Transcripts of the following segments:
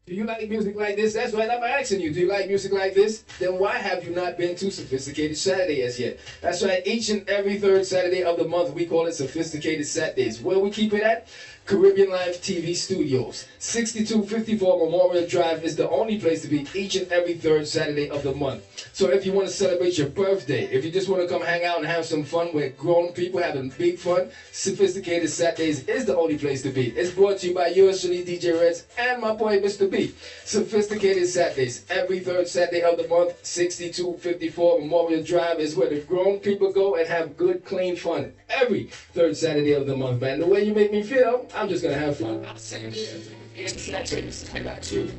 Do you like music like this? That's right, I'm asking you. Do you like music like this? Then why have you not been to Sophisticated Saturday as yet? That's right, each and every third Saturday of the month, we call it Sophisticated Saturdays. Where we keep it at? Caribbean Life TV Studios. 6254 Memorial Drive is the only place to be each and every third Saturday of the month. So if you want to celebrate your birthday, if you just want to come hang out and have some fun with grown people having big fun, Sophisticated Saturdays is the only place to be. It's brought to you by yours truly, DJ Reds, and my boy, Mr. B. Sophisticated Saturdays, every third Saturday of the month, 6254 Memorial Drive is where the grown people go and have good, clean fun. Every third Saturday of the month, man. The way you make me feel, I'm just gonna have fun. I got you.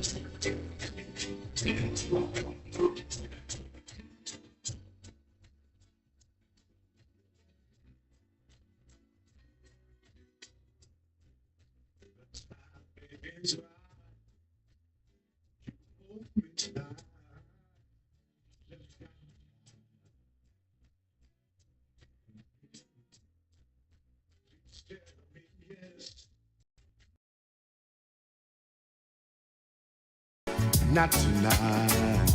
Not tonight.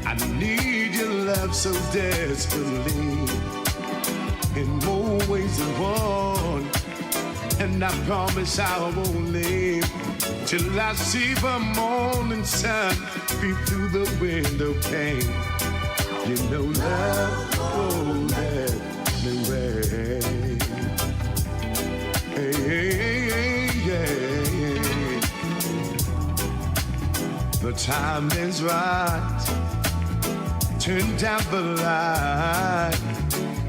I need your love so desperately, in more ways than one. And I promise I won't leave till I see the morning sun peep through the window pane. You know love won't let me wait. Hey, hey, hey, yeah. The time is right. Turn down the light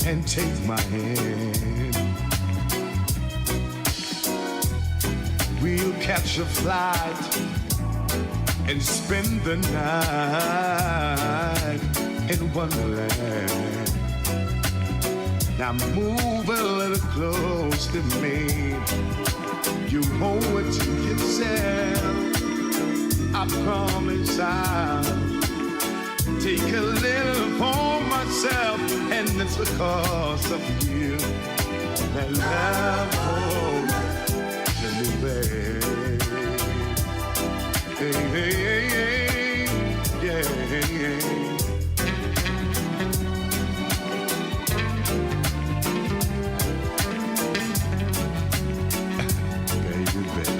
and take my hand. We'll catch a flight and spend the night in Wonderland. Now move a little close to me. You owe it to yourself. I promise I'll take a little for myself, and it's because of you that love won't let me wait. Hey, hey, hey, yeah, yeah. Baby, baby.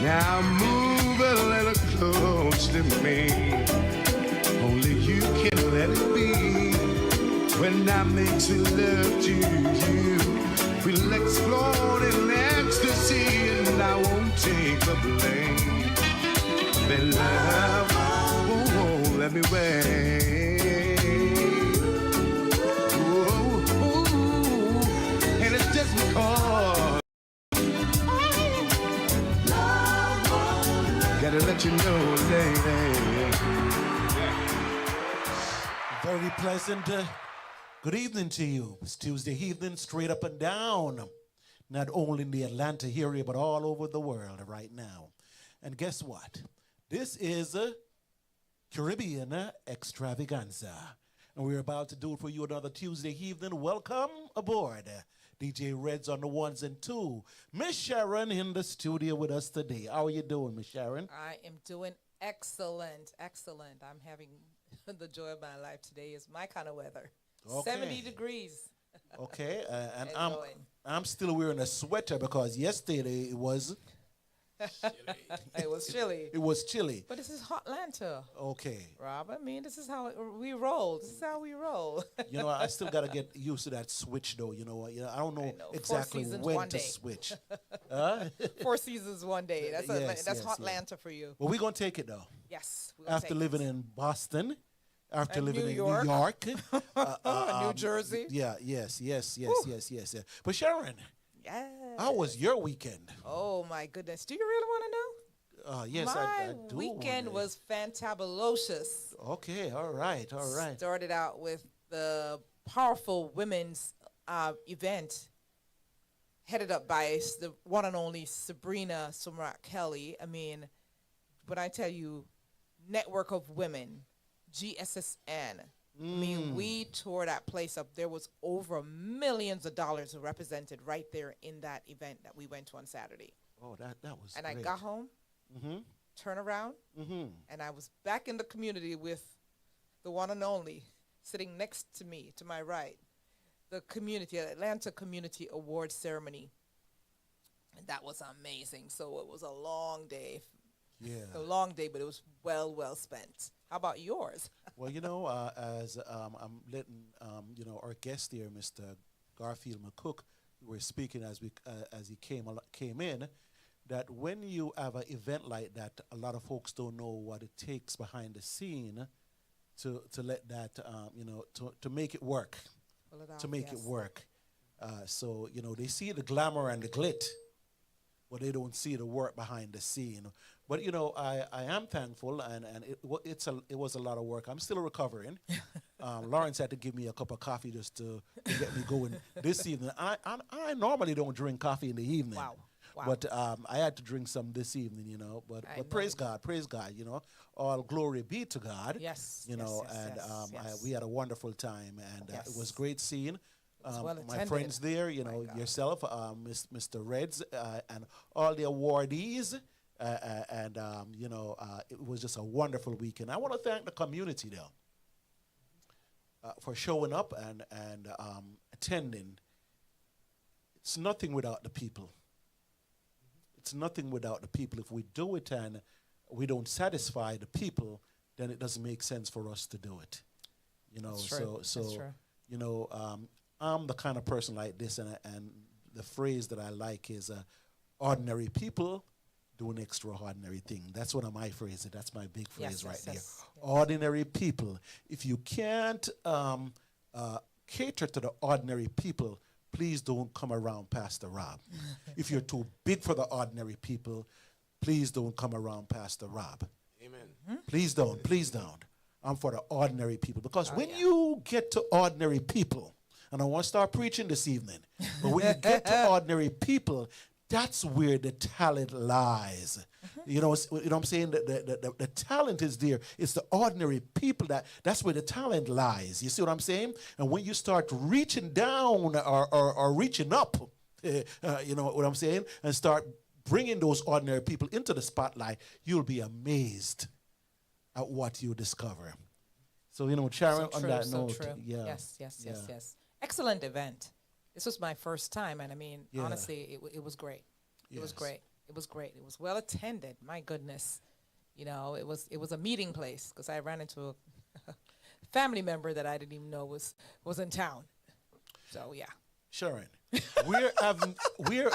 Now move a little close to me. Only you can let it be. When I make to love to you, we'll explore in ecstasy, and I won't take the blame. Then love won't let me wait. Ooh, ooh, and it's just because gotta let you know, lady. Very pleasant good evening to you. It's Tuesday evening, straight up and down. Not only in the Atlanta area, but all over the world right now. And guess what? This is Caribbean Extravaganza. And we're about to do it for you another Tuesday evening. Welcome aboard. DJ Reds on the ones and two. Miss Sharon in the studio with us today. How are you doing, Miss Sharon? I am doing excellent, excellent. I'm having the joy of my life today. Is my kind of weather. Okay. 70 degrees. Okay, and Enjoying. I'm still wearing a sweater because yesterday it was It was chilly. it was chilly. But this is hot Atlanta, Okay, Rob. I mean, this is how we roll. This is how we roll. you know I still got to get used to that switch though. You know, I don't know, I know. 4 exactly seasons, when one to day. switch. 4 seasons, one day. That's Yes, that's yes, hot yeah. Atlanta for you. Well, we're gonna take it though. Yes. we're gonna After take living this. in Boston, after And living New in York. New York, New Jersey. yeah, yes. But Sharon, Yeah. how was your weekend? Oh my goodness. Do you really want to know? Yes, My I do. weekend wanna- was fantabulous. Okay, all right. Started out with the powerful women's event headed up by the one and only Sabrina Sumrat Kelly. I mean, when I tell you, network of women, GSSN. I mean, we tore that place up. There was over millions of dollars represented right there in that event that we went to on Saturday. Oh, that was And great. I got home, turn around, and I was back in the community with the one and only sitting next to me, to my right, the Atlanta Community Awards ceremony. And that was amazing. So it was a long day. Yeah. A long day, but it was well spent. How about yours? Well, as I'm letting our guest here, Mr. Garfield McCook, we were speaking as he came in, that when you have an event like that, a lot of folks don't know what it takes behind the scene to let that to make it work, it work. So they see the glamour and the glit, but they don't see the work behind the scene. But I am thankful, and it was a lot of work. I'm still recovering. Lawrence had to give me a cup of coffee just to get me going this evening. I normally don't drink coffee in the evening. Wow. But I had to drink some this evening, But praise God, all glory be to God. Yes. We had a wonderful time, and it was great seeing my friends there, yourself, Mr. Reds, and all the awardees. It was just a wonderful weekend. I want to thank the community though for showing up and attending. It's nothing without the people. It's nothing without the people. If we do it and we don't satisfy the people, then it doesn't make sense for us to do it. That's true. That's true. I'm the kind of person like this, and the phrase that I like is ordinary people do an extraordinary thing. That's one of my phrases. That's my big phrase there. Yes. Ordinary people. If you can't cater to the ordinary people, please don't come around Pastor Rob. If you're too big for the ordinary people, please don't come around Pastor Rob. Amen. Please don't. I'm for the ordinary people. Because when you get to ordinary people, and I want to start preaching this evening, but when you get to ordinary people, that's where the talent lies. You know what I'm saying? The talent is there. It's the ordinary people that's where the talent lies. You see what I'm saying? And when you start reaching down or reaching up, you know what I'm saying? And start bringing those ordinary people into the spotlight, you'll be amazed at what you discover. So, Sharon, on that note. Yeah. Yes. Excellent event. This was my first time, and I mean, honestly, it was great. It was great. It was great. It was well attended. My goodness, it was a meeting place because I ran into a family member that I didn't even know was in town. So yeah. Sharon, where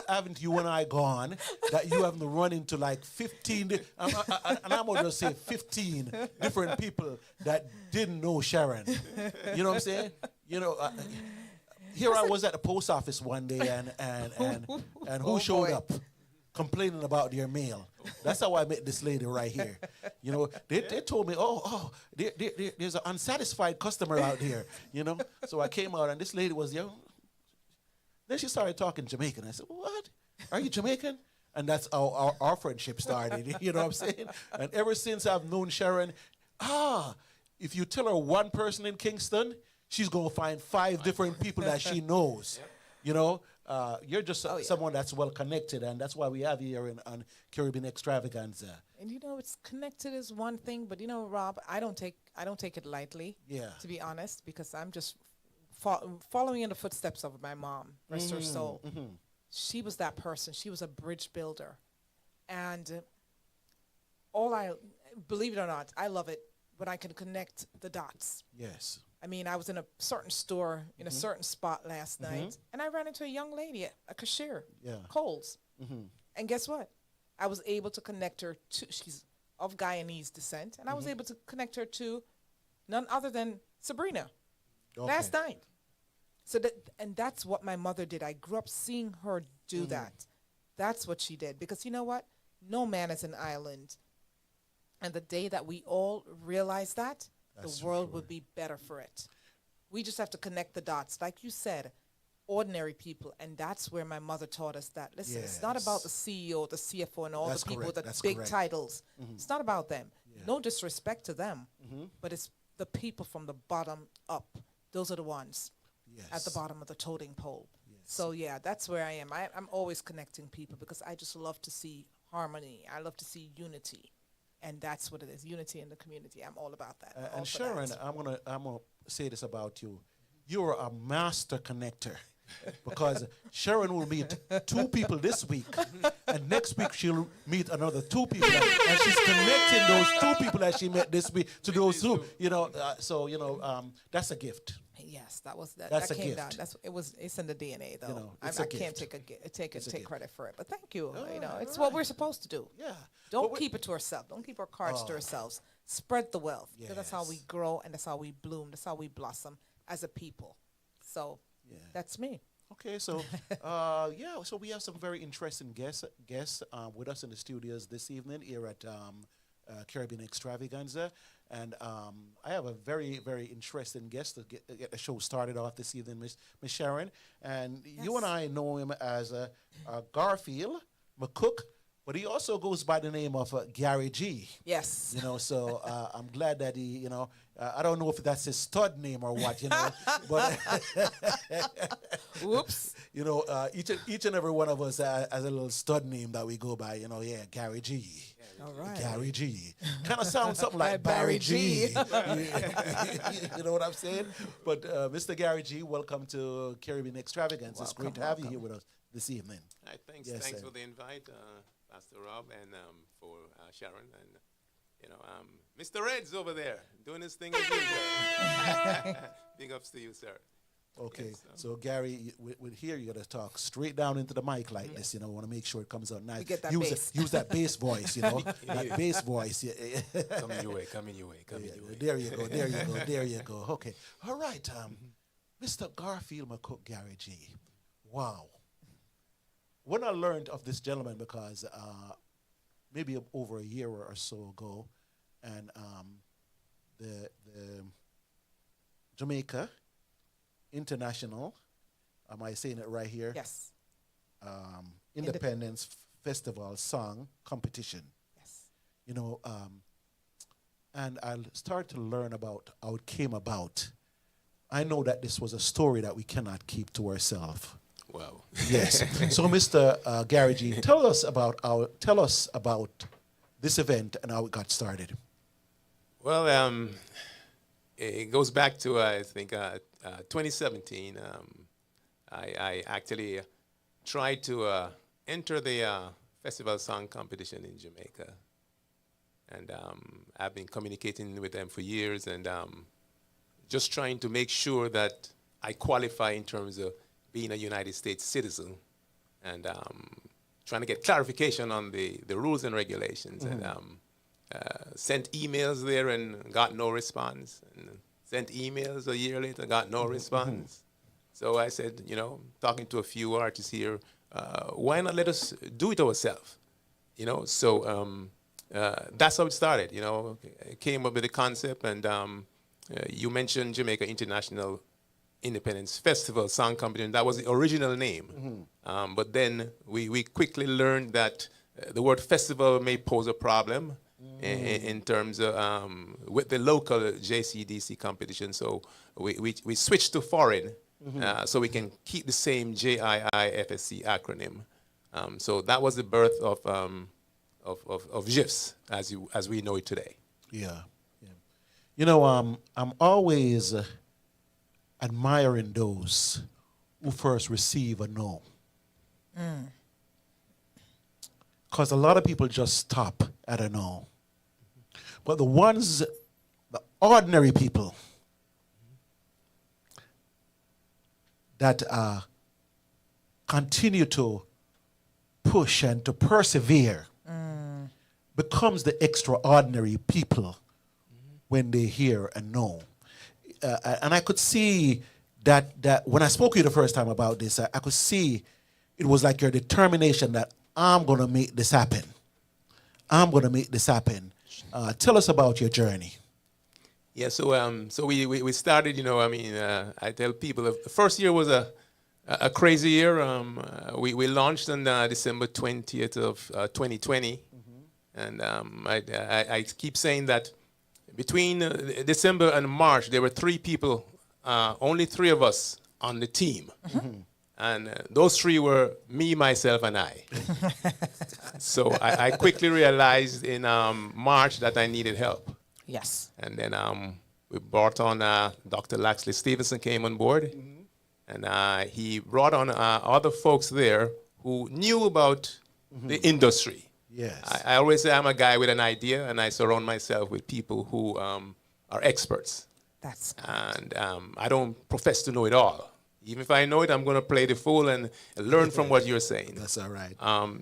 haven't you and I gone that you haven't run into like 15, and I'm going to say 15 different people that didn't know Sharon? You know what I'm saying? Here I was at the post office one day, and who showed up complaining about their mail? That's how I met this lady right here. They told me, there's an unsatisfied customer out here. So I came out, and this lady was there. Then she started talking Jamaican. I said, "What? Are you Jamaican?" And that's how our friendship started. You know what I'm saying? And ever since I've known Sharon, if you tell her one person in Kingston, she's going to find 5 different people that she knows. You're just someone that's well connected, and that's why we have you here on Caribbean Extravaganza. And it's connected is one thing, but Rob, I don't take it lightly. Yeah. To be honest, because I'm just following in the footsteps of my mom, rest her soul. Mm-hmm. She was that person. She was a bridge builder, and believe it or not, I love it when I can connect the dots. Yes. I mean, I was in a certain store in a certain spot last night, and I ran into a young lady, a cashier, Coles. Mm-hmm. And guess what? I was able to connect her to, she's of Guyanese descent, and I was able to connect her to none other than Sabrina last night. So that's what my mother did. I grew up seeing her do that. That's what she did. Because you know what? No man is an island. And the day that we all realize that, the world would be better for it. We just have to connect the dots. Like you said, ordinary people, and that's where my mother taught us that. Listen, it's not about the CEO, the CFO, and all the people with the big titles. It's not about them. No disrespect to them, but it's the people from the bottom up. Those are the ones at the bottom of the totem pole. So yeah, that's where I am. I'm always connecting people because I just love to see harmony. I love to see unity, and that's what it is. Unity in the community. I'm all about that. And Sharon, I'm gonna say this about you. You're a master connector. Because Sharon will meet 2 people this week, and next week she'll meet another 2 people, and she's connecting those 2 people that she met this week to those 2. That's a gift. Yes, that was that. That's that a came gift. down. It's in the DNA, though. I it's a can't gift. take credit for it, but thank you. It's what we're supposed to do. Yeah. Don't keep it to ourselves. Don't keep our cards to ourselves. Spread the wealth. Because that's how we grow and that's how we bloom. That's how we blossom as a people. So that's me. Okay, so so we have some very interesting guests with us in the studios this evening here at Caribbean Extravaganza, and I have a very, very interesting guest to get the show started off this evening, Miss Sharon, and you and I know him as Garfield McCook. But he also goes by the name of Gary G. Yes. So I'm glad that he, I don't know if that's his stud name or what, but whoops. Each and every one of us has a little stud name that we go by, Gary G. All right. Gary G. Kind of sounds something like Barry G. You know what I'm saying? But Mr. Gary G, welcome to Caribbean Extravaganza. It's great to have you here with us this evening. All right, thanks for the invite, Pastor Rob, and for Sharon, and Mr. Red's over there doing his thing as usual. Big ups to you, sir. Okay, so Gary, with here you got to talk straight down into the mic like this. I want to make sure it comes out nice. You get that bass. Use that bass voice. That bass voice. Coming your way. There you go. Okay, all right. Mr. Garfield McCook, Gary G. Wow. When I learned of this gentleman, because maybe over a year or so ago, and the Jamaica International, am I saying it right here? Yes. Independence Festival Song Competition. Yes. And I started to learn about how it came about. I know that this was a story that we cannot keep to ourselves. Wow. Yes. So, Mr. Gary G, tell us about this event and how it got started. Well, it goes back to I think 2017. I actually tried to enter the festival song competition in Jamaica, and I've been communicating with them for years, and just trying to make sure that I qualify in terms of being a United States citizen, and trying to get clarification on the rules and regulations, and sent emails there and got no response, and sent emails a year later, got no response. So I said, talking to a few artists here, why not let us do it ourselves? So that's how it started. I came up with the concept, and you mentioned Jamaica International Independence Festival Song Competition. That was the original name. But then we quickly learned that the word festival may pose a problem in terms of with the local JCDC competition. So we switched to foreign so we can keep the same JIIFSC acronym. So that was the birth of GIFs as we know it today. Yeah. I'm always admiring those who first receive a no. Because a lot of people just stop at a no. But the ordinary people that continue to push and to persevere becomes the extraordinary people when they hear a no. And I could see that when I spoke to you the first time about this, I could see it was like your determination that I'm going to make this happen. I'm going to make this happen. Tell us about your journey. Yeah, so we started, I tell people the first year was a a crazy year. We launched on December 20th of 2020. And I keep saying that between December and March, there were 3 people, only 3 of us on the team. And those 3 were me, myself, and I. So I quickly realized in March that I needed help. Yes. And then we brought on Dr. Laxley Stevenson came on board. And he brought on other folks there who knew about the industry. Yes. I always say I'm a guy with an idea, and I surround myself with people who are experts. That's And I don't profess to know it all. Even if I know it, I'm going to play the fool and learn from what you're saying. That's all right.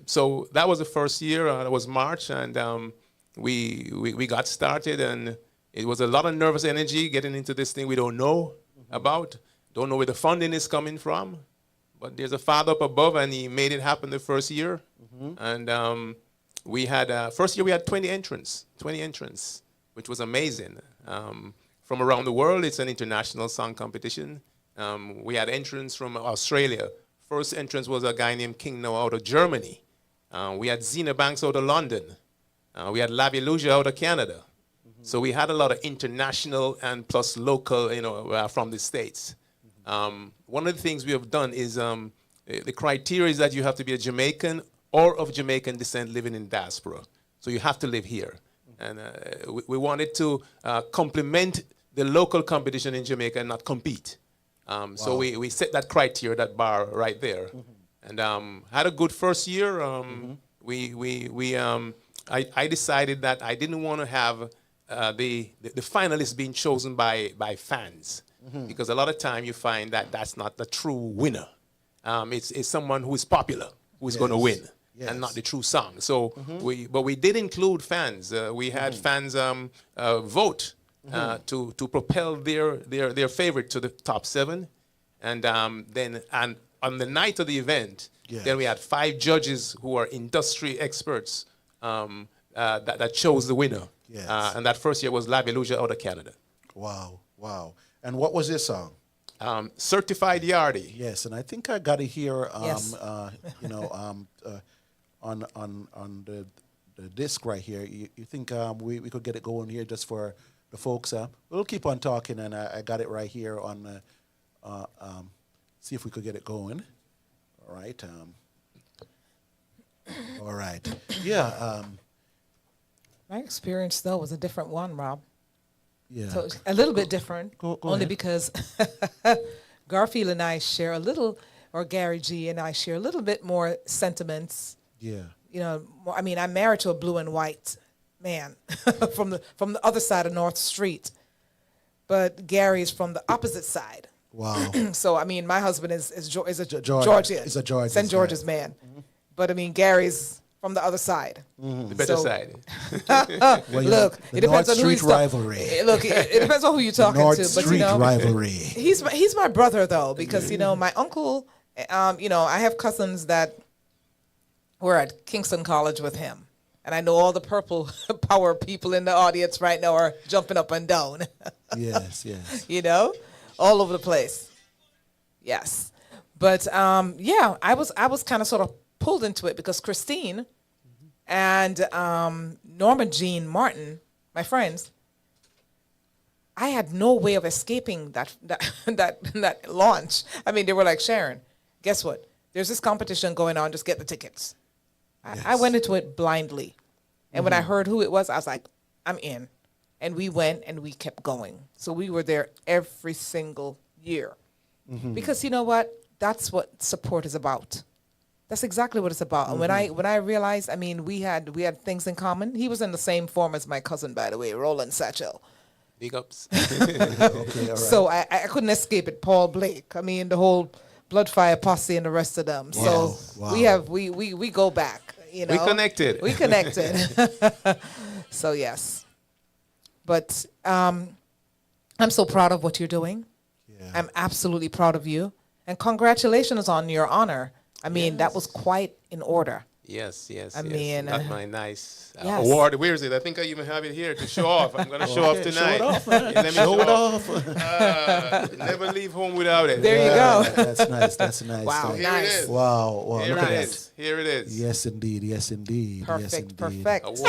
So that was the first year. That was March, and we got started, and it was a lot of nervous energy getting into this thing we don't know about, don't know where the funding is coming from. But there's a Father up above, and he made it happen the first year. And we had, first year we had 20 entrants, which was amazing. From around the world, it's an international song competition. We had entrants from Australia. First entrance was a guy named King Noah out of Germany. We had Zena Banks out of London. We had Laviluja out of Canada. So we had a lot of international and plus local, from the States. One of the things we have done is the criteria is that you have to be a Jamaican or of Jamaican descent living in diaspora. So you have to live here. And we wanted to complement the local competition in Jamaica and not compete. So we set that criteria, that bar right there. And had a good first year. I decided that I didn't want to have the finalists being chosen by fans. Because a lot of time you find that that's not the true winner. It's someone who is popular who is going to win. Yes. And not the true song. So we did include fans. We had fans vote to propel their favorite to the top 7, and then on the night of the event, then we had 5 judges who are industry experts that chose the winner. Yes. And that first year was Laviluja out of Canada. Wow. And what was this song? Certified Yardie. Yes, and I think I got it here. Yes. On the disc right here. You think we could get it going here just for the folks? We'll keep on talking, and I got it right here on. See if we could get it going. All right. All right. Yeah. My experience though was a different one, Rob. Yeah. So it's a little bit different, Go only ahead. because Garfield and I share a little, or Gary G and I share a little bit more sentiments. Yeah. I'm married to a blue and white man from the other side of North Street, but Gary is from the opposite side. Wow. So my husband is a Georgian. Is a Georgian. St. George's man, but Gary's from the other side. The better side. Well, Look, the it depends North on who Street you're rivalry. Look, it depends on who you're talking North to. Street But rivalry. he's my brother though, because my uncle. I have cousins that were at Kingston College with him, and I know all the purple power people in the audience right now are jumping up and down. Yes. All over the place. Yes, but I was kind of sort of pulled into it because Christine and Norma Jean Martin, my friends, I had no way of escaping that launch. They were like, Sharon, guess what? There's this competition going on. Just get the tickets. Yes. I went into it blindly. And when I heard who it was, I was like, I'm in. And we went and we kept going. So we were there every single year. Because you know what? That's what support is about. That's exactly what it's about. And when I realized, we had things in common. He was in the same form as my cousin, by the way, Roland Satchel. Big ups. Okay, all right. So I couldn't escape it. Paul Blake. The whole Bloodfire Posse and the rest of them. Wow. So we go back. We connected. We connected. So yes. But I'm so proud of what you're doing. Yeah. I'm absolutely proud of you. And congratulations on your honor. That was quite in order. Yes, yes. I yes. mean, Got my nice yes. award. Where is it? I think I even have it here to show off. I'm going to show off tonight. Show it off, man. Let me Show it off. off. Never leave home without it. There you go. That's nice. That's nice. Wow, Here nice. it is. Wow. Wow. Here Look it at that. is. Here it is. Yes, indeed. Yes, indeed. Yes, Perfect, indeed. perfect. Award.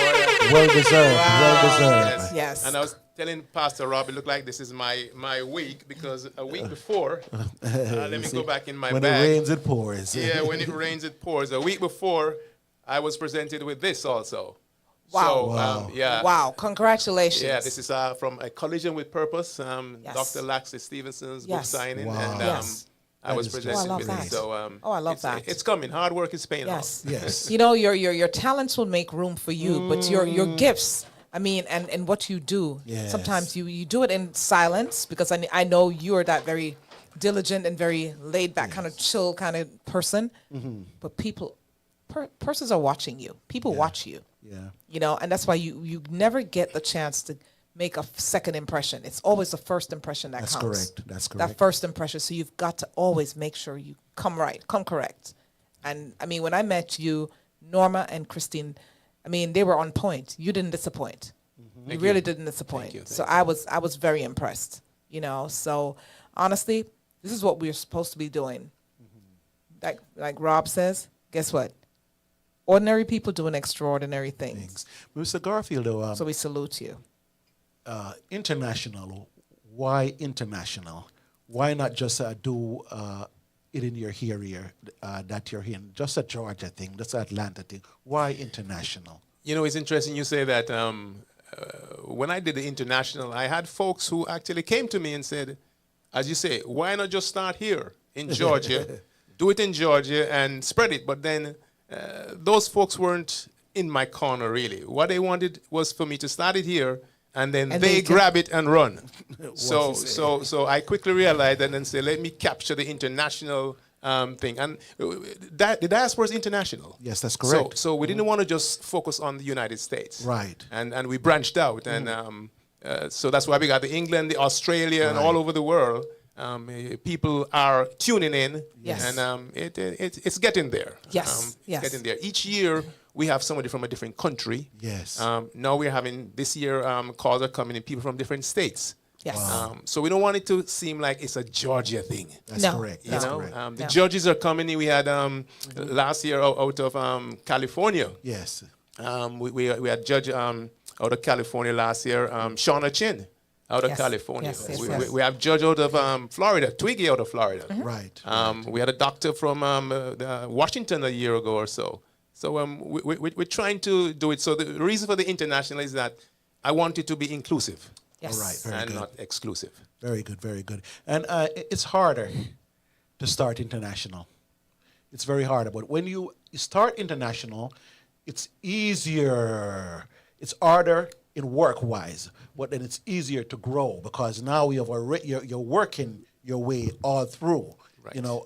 Well deserved. Well deserved. Yes. Yes. And I was telling Pastor Rob, it looked like this is my week because a week before, let me go back in my When bag. it rains, it pours. Yeah, when it rains, it pours. A week before, I was presented with this also. Wow. So, Wow. yeah. Wow, congratulations. Yeah, this is from A Collision with Purpose, Yes. Dr. Laxley Stevenson's book Yes. signing. Wow. And Yes. I That was is just presented love with that. it. So, I love it's, that. It's coming. Hard work is paying Yes. off. Yes. You know, your talents will make room for you, but your gifts, I mean, and what you do, Yes. sometimes you do it in silence because I know you are that very diligent and very laid back kind of chill kind of person, but people, persons are watching you. People watch you, Yeah. you know, and that's why you never get the chance to make a second impression. It's always the first impression that That's counts. correct. That's That correct. first impression. So you've got to always make sure you come right, come correct. And I mean, when I met you, Norma and Christine, I mean, they were on point. You didn't disappoint. You really didn't disappoint. Thank you. So I was very impressed. You know, so honestly, this is what we're supposed to be doing. Like Rob says, guess what? Ordinary people doing extraordinary things. Mr. Garfield, though, So we salute you. international. Why international? Why not just do it in your area that you're in? Just a Georgia thing, just an Atlanta thing. Why international? You know, it's interesting you say that. When I did the international, I had folks who actually came to me and said, as you say, why not just start here in Georgia, do it in Georgia and spread it? But then those folks weren't in my corner, really. What they wanted was for me to start it here, and then And they they grab it and run. you say? So I quickly realized and then say, let me capture the international thing. And the diaspora is international. Yes, that's correct. So we didn't want to just focus on the United States. Right. And we branched out. And so that's why we got the England, the Australia, and all over the world. People are tuning in. Yes. And it's getting there. Yes, yes. Getting there. Each year, we have somebody from a different country. Yes. Now we're having, this year, calls are coming in, people from different states. Yes. So we don't want it to seem like it's a Georgia thing. That's No. correct. You That's know, correct. the No. judges are coming in. We had last year out of California. Yes. We had judge out of California last year, Shauna Chin out of Yes. California. Yes, yes, we, yes. we have judge out of Florida, Twiggy out of Florida. Right. We had a doctor from Washington a year ago or so. So we're trying to do it. So the reason for the international is that I want it to be inclusive Yes. All right. Very and good. not exclusive. Very good, very good. And it's harder to start international. It's very hard. But when you start international, it's easier. It's harder in work-wise, but then it's easier to grow because now you have already, you're working your way all through. Right. You know,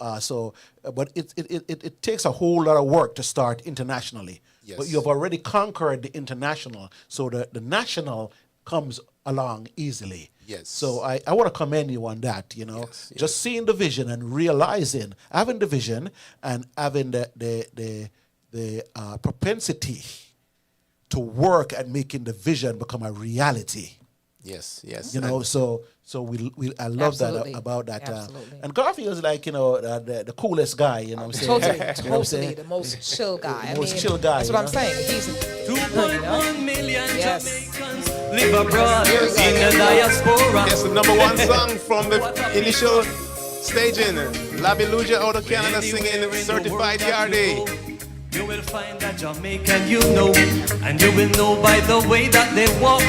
but it takes a whole lot of work to start internationally. Yes. But you have already conquered the international, so the national comes along easily. Yes. So I want to commend you on that, you know. Yes, Just seeing the vision and realizing, having the vision and having the propensity to work at making the vision become a reality. Yes, yes. You know, so I love Absolutely. that about that. Absolutely. And Garfield's like, you know, the coolest guy, you know what I'm saying? Totally, You know what I'm totally saying? the most chill guy. The most chill guy, That's you what I'm know? saying. He's 2.1 million Yes. Jamaicans live abroad in the diaspora. Yes, the number one song from the initial staging. Labiluja out of Canada singing Certified Yardie. You will find that Jamaican you know, and you will know by the way that they walk,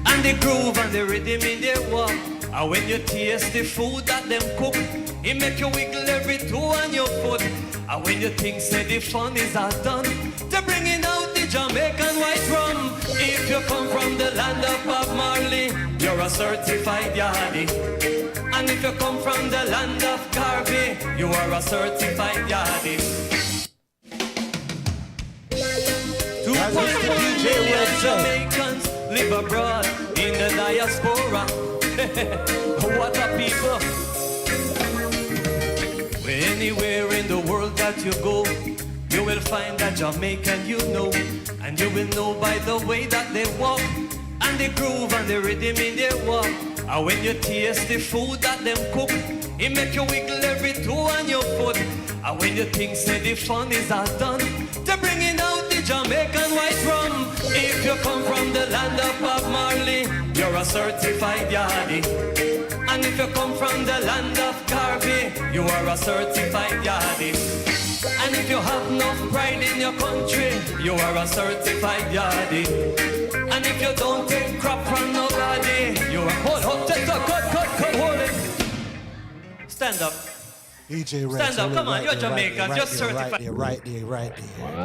and the groove and the rhythm in their walk. And when you taste the food that them cook, it make you wiggle every toe on your foot. And when you think say the fun is all done, they're bringing out the Jamaican white rum. If you come from the land of Bob Marley, you're a certified yardie. And if you come from the land of Garvey, you are a certified yardie. As Mr. DJ would say. Jamaicans live abroad in the diaspora. What a people. Anywhere in the world that you go, you will find a Jamaican you know, and you will know by the way that they walk, and the groove and the rhythm in their walk. And when you taste the food that them cook, it make you wiggle every toe on your foot. And when you think say the fun is all done, they're bringing out the Jamaican white rum. If you come from the land of Bob Marley, you're a certified yardie. And if you come from the land of Garvey, you are a certified yardie. And if you have enough pride in your country, you are a certified yardie. And if you don't take crap from nobody, you are hold, take a cut, hold it. Stand up. DJ Rex, Stand up, come on, you're Jamaican, you're certified. Right there.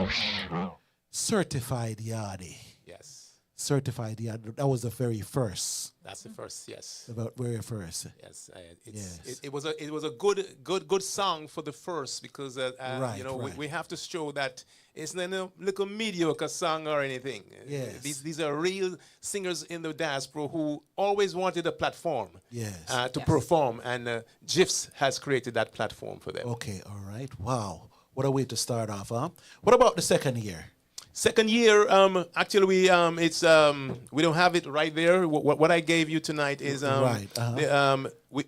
Certified yardie. Yes. Certified yardie. That was the very first. That's the first, yes. The very first. Yes, Yes. It was a good song for the first, because Right, you know, right. we have to show that it's not a little mediocre song or anything. Yes. These are real singers in the diaspora who always wanted a platform. Yes. To perform, and GIFs has created that platform for them. Okay, all right. Wow. What a way to start off, huh? What about the second year? Second year, actually, we don't have it right there. What I gave you tonight is Right,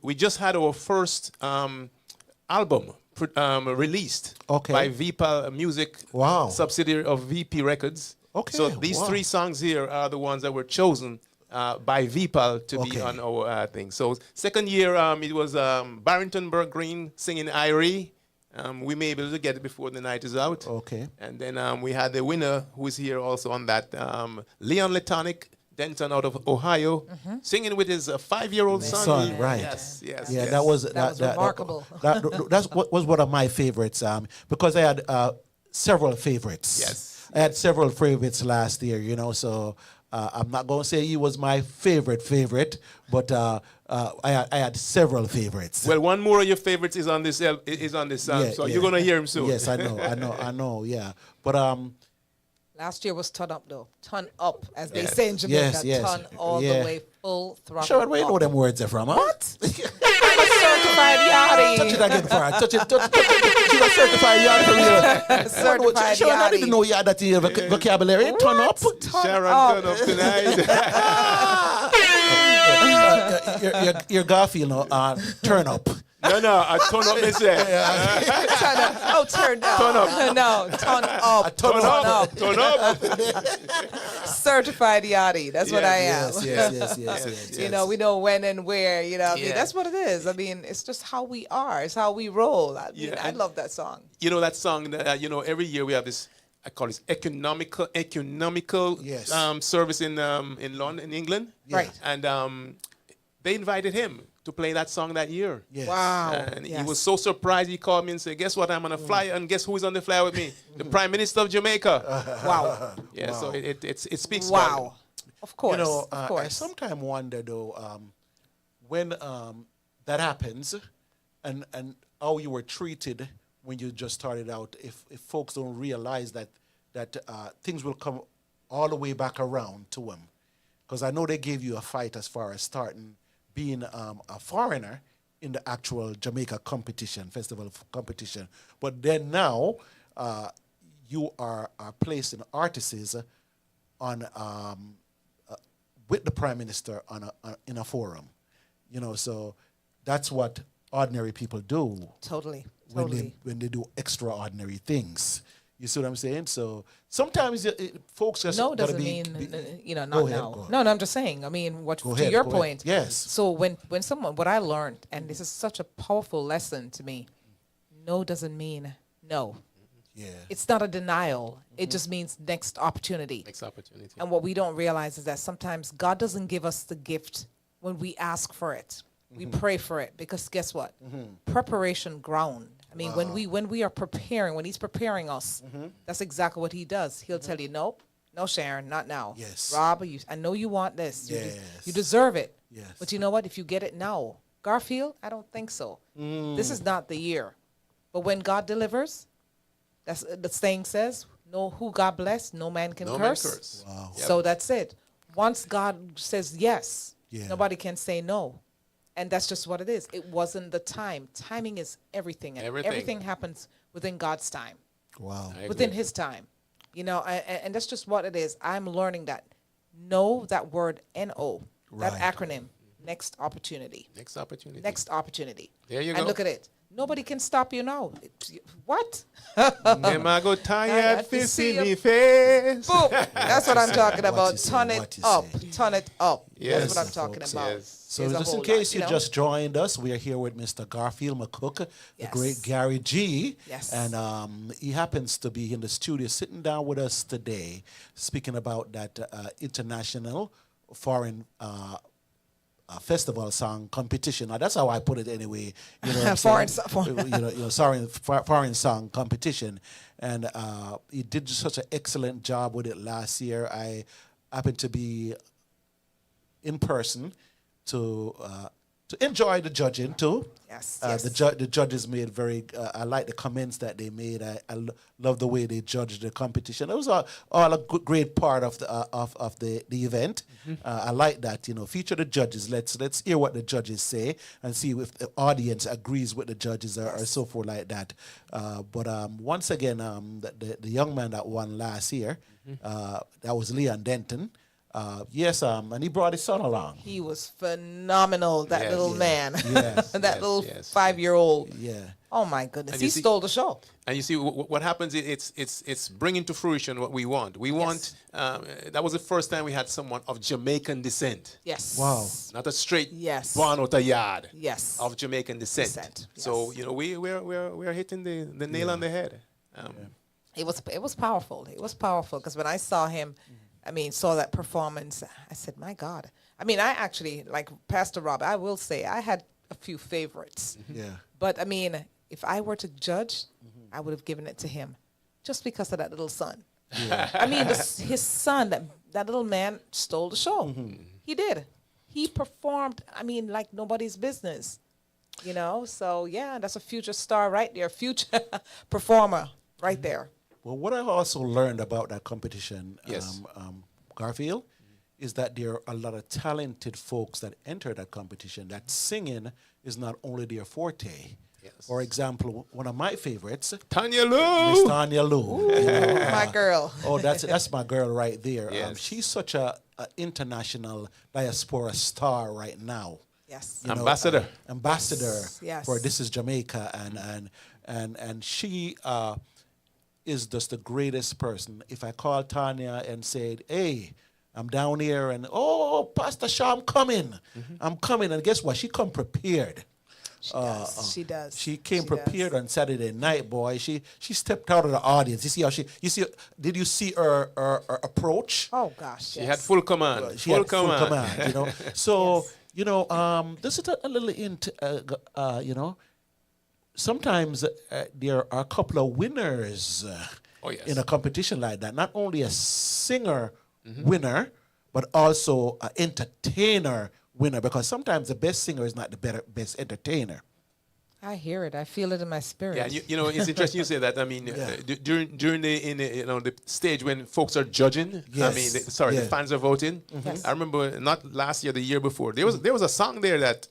we just had our first album released Okay. by VPAL Music, Wow. subsidiary of VP Records. Okay, So these wow. 3 songs here are the ones that were chosen by VPAL to be Okay. on our thing. So second year, it was Barrington Burke Green singing Irie. We may be able to get it before the night is out. Okay. And then we had the winner who is here also on that, Leon Letonic Denton out of Ohio, singing with his 5-year-old son. Right. Yes. Yeah, that was remarkable. That was one of my favorites, because I had several favorites. Yes. I had several favorites last year, you know, so I'm not going to say he was my favorite, but I had several favorites. Well, one more of your favorites is on this so you're gonna hear him soon. Yes, I know, yeah. But Last year was turn up though. Turn up, as they Yes. say in Jamaica. Yes. Turn all Yeah. the way full throttle. Sharon, where you know up. them words are from, huh? What? I'm a certified yachty. Touch it again for her. Touch it. She's a certified yard for real. Certified Sharon, I yachty. didn't know you had that in your vocabulary. Turn up. Sharon, up. turn up tonight. Your Garfield, turn up. No, I turn up this way. Turn up. Oh, turn up. Turn up. No, turn up. Turn up. Turn up. Certified yachty. That's what I am. Yes. You know, we know when and where. You know, I mean, Yeah. that's what it is. I mean, it's just how we are. It's how we roll. I mean, Yeah, I and- love that song. You know that song that every year we have this, I call it economical Yes. service in London, in England. Right. And they invited him to play that song that year. Yes. Wow. And Yes. he was so surprised. He called me and said, "Guess what? I'm on a flyer, and guess who's on the flyer with me? The Prime Minister of Jamaica." Wow. Yeah. So it speaks. Wow. Of course. You know, of I course. sometimes wonder though, when that happens, and how you were treated when you just started out. If folks don't realize that things will come all the way back around to them, because I know they gave you a fight as far as starting being a foreigner in the actual Jamaica festival competition, but then now you are placing artists on with the Prime Minister in a forum, you know. So that's what ordinary people do Totally. when they do extraordinary things. You see what I'm saying? So sometimes folks just No gotta doesn't be, mean, not Go ahead, now. go ahead. No, I'm just saying. I mean, Go to ahead, your go ahead. point. Yes. So when what I learned, and this is such a powerful lesson to me, no doesn't mean no. Yeah. It's not a denial. It just means next opportunity. Next opportunity. And what we don't realize is that sometimes God doesn't give us the gift when we ask for it. We pray for it, because guess what? Preparation ground. I mean, when we are preparing, when He's preparing us, that's exactly what He does. He'll tell you, nope, no, Sharon, not now. Yes. Rob, I know you want this. Yes. You deserve it. Yes. But you know what? If you get it now, Garfield, I don't think so. This is not the year. But when God delivers, that's the saying says, "No, who God bless, no man can No man curse." curse. Wow. So that's it. Once God says yes, Yeah. nobody can say no. And that's just what it is. It wasn't the time. Timing is everything. And Everything. everything happens within God's time. Wow. within his time. You know, and that's just what it is. I'm learning that. Know that word NO, that Right. acronym. Next opportunity. Next opportunity. Next opportunity. There you and go. look at it. Nobody can stop you now. What? Them I go tired to fist see in you. me face. Boom. That's what I'm talking What about. you say, Turn what it you up. say. Turn it up. Yes, That's what I'm talking folks. about. Yes. So There's a just in whole case lot, you know? just joined us, we are here with Mr. Garfield McCook, the Yes. great Gary G. Yes. And he happens to be in the studio sitting down with us today, speaking about that international foreign festival song competition. Now, that's how I put it anyway. You know, what I'm saying? Foreign song competition. And he did such an excellent job with it last year. I happened to be in person to enjoy the judging too. Yes, The judges made very. I like the comments that they made. I love the way they judged the competition. It was all a great part of the event. I like that. You know, feature the judges. Let's hear what the judges say and see if the audience agrees with the judges or so forth like that. But once again, the young man that won last year, that was Leon Denton. Yes, and he brought his son along. He was phenomenal, that Yes. little Yeah. man. Yes. that Yes, little yes. 5-year-old. Yeah. Oh my goodness. And He you see- stole the show. And you see, what happens is it's bringing to fruition what we want. We want, that was the first time we had someone of Jamaican descent. Yes. Wow. Not a straight Yes. born out of yard. Yes. Of Jamaican descent. So, yes. you know, we're hitting the nail on the head. It was powerful. It was powerful because when I saw him, saw that performance, I said, my God. I actually, like Pastor Rob, I will say I had a few favorites. Yeah. But if I were to judge, I would have given it to him just because of that little son. His son, that little man stole the show. He did. He performed, like nobody's business. You know, so yeah, that's a future star right there, future performer right there. Well, what I also learned about that competition, Yes. Garfield, is that there are a lot of talented folks that enter that competition. That singing is not only their forte. Yes. For example, one of my favorites, Tanya Lou! Miss Tanya Lou. You know, My girl. oh, that's my girl right there. Yes. She's such a international diaspora star right now. Yes. You know, Ambassador. ambassador Yes. for This Is Jamaica, and she is just the greatest person. If I call Tanya and said, "Hey, I'm down here," and Pastor Shaw, I'm coming, and guess what? She come prepared. She does. She came She prepared does. on Saturday night, boy. She stepped out of the audience. You see how did you see her approach? Oh gosh. She had full command. She had full command, you know. So, Yes. you know, this is a little you know, sometimes there are a couple of winners Oh, yes. in a competition like that. Not only a singer winner, but also an entertainer winner, because sometimes the best singer is not the best entertainer. I hear it. I feel it in my spirit. Yeah, you know, it's interesting you say that. During the stage when folks are judging, Yes. the fans are voting. Yes. I remember not last year, the year before, there was a song there that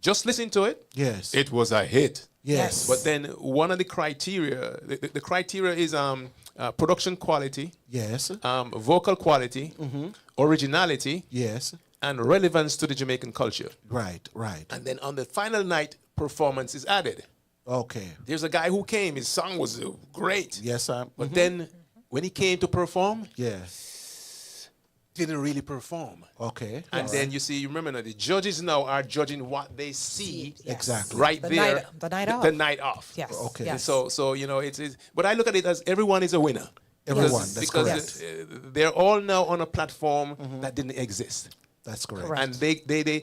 just listen to it. Yes. It was a hit. Yes. But then one of the criteria, the criteria is production quality, Yes. vocal quality, originality, Yes. and relevance to the Jamaican culture. Right. And then on the final night, performance is added. Okay. There's a guy who came, his song was great. Yes, But then when he came to perform, yes. didn't really perform. Okay. And then you remember now, the judges now are judging what they see Yes. Exactly. right The there. night- the night off. The night off. Yes. Okay. Yes. So you know, it's but I look at it as everyone is a winner. Everyone, that's because correct. they're all now on a platform that didn't exist. That's correct. Correct. And they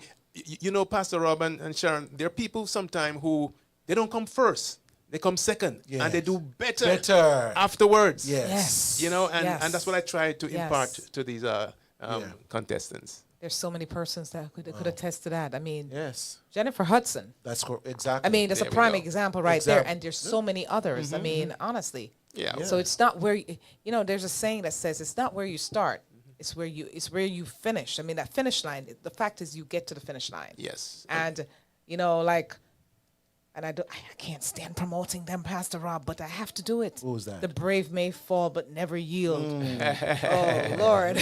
you know, Pastor Rob and Sharon, there are people sometimes who they don't come first. They come second. Yes. And they do better Better. afterwards. Yes. Yes. You know, and Yes. that's what I try to Yes. impart to these contestants. There's so many persons that could attest to that. Yes. Jennifer Hudson. That's exactly. That's a There we prime go. example right Example. there. And there's so many others. Honestly. Yeah. So it's not where there's a saying that says it's not where you start. It's where you finish. That finish line. The fact is you get to the finish line. Yes. And and I can't stand promoting them, Pastor Rob, but I have to do it. Who's that? The brave may fall, but never yield. Oh, Lord.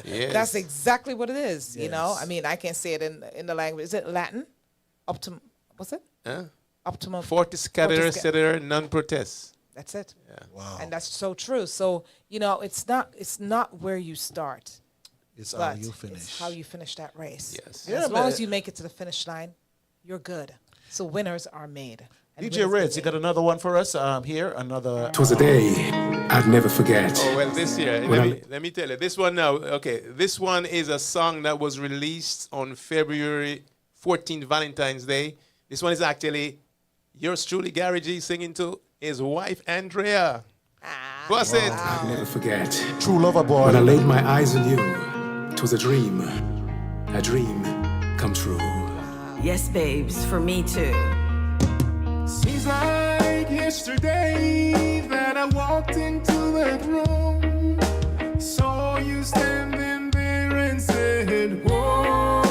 Yes. That's exactly what it is, you know? Yes. I mean, I can't say it in the language. Is it Latin? What's it? Huh? Optimum. Fortis cadere sedere non protest. That's it. Yeah. Wow. And that's so true. So, you know, it's not where you start, It's how but you it's finish. how you finish that race. Yes. And Yeah, as long but- as you make it to the finish line, you're good. So winners are made. And DJ winners Reds, get you got another one for us here? Another. It was a day I'd never forget. Oh, well, this year, When let me tell you, this one now, okay, this one is a song that was released on February 14th, Valentine's Day. This one is actually yours truly, Gary G, singing to his wife, Andrea. Bust it. I'd never forget. True lover boy. When I laid my eyes on you, it was a dream come true. Yes, babes, for me too. Seems like yesterday that I walked into that room, saw you standing there and said, whoa.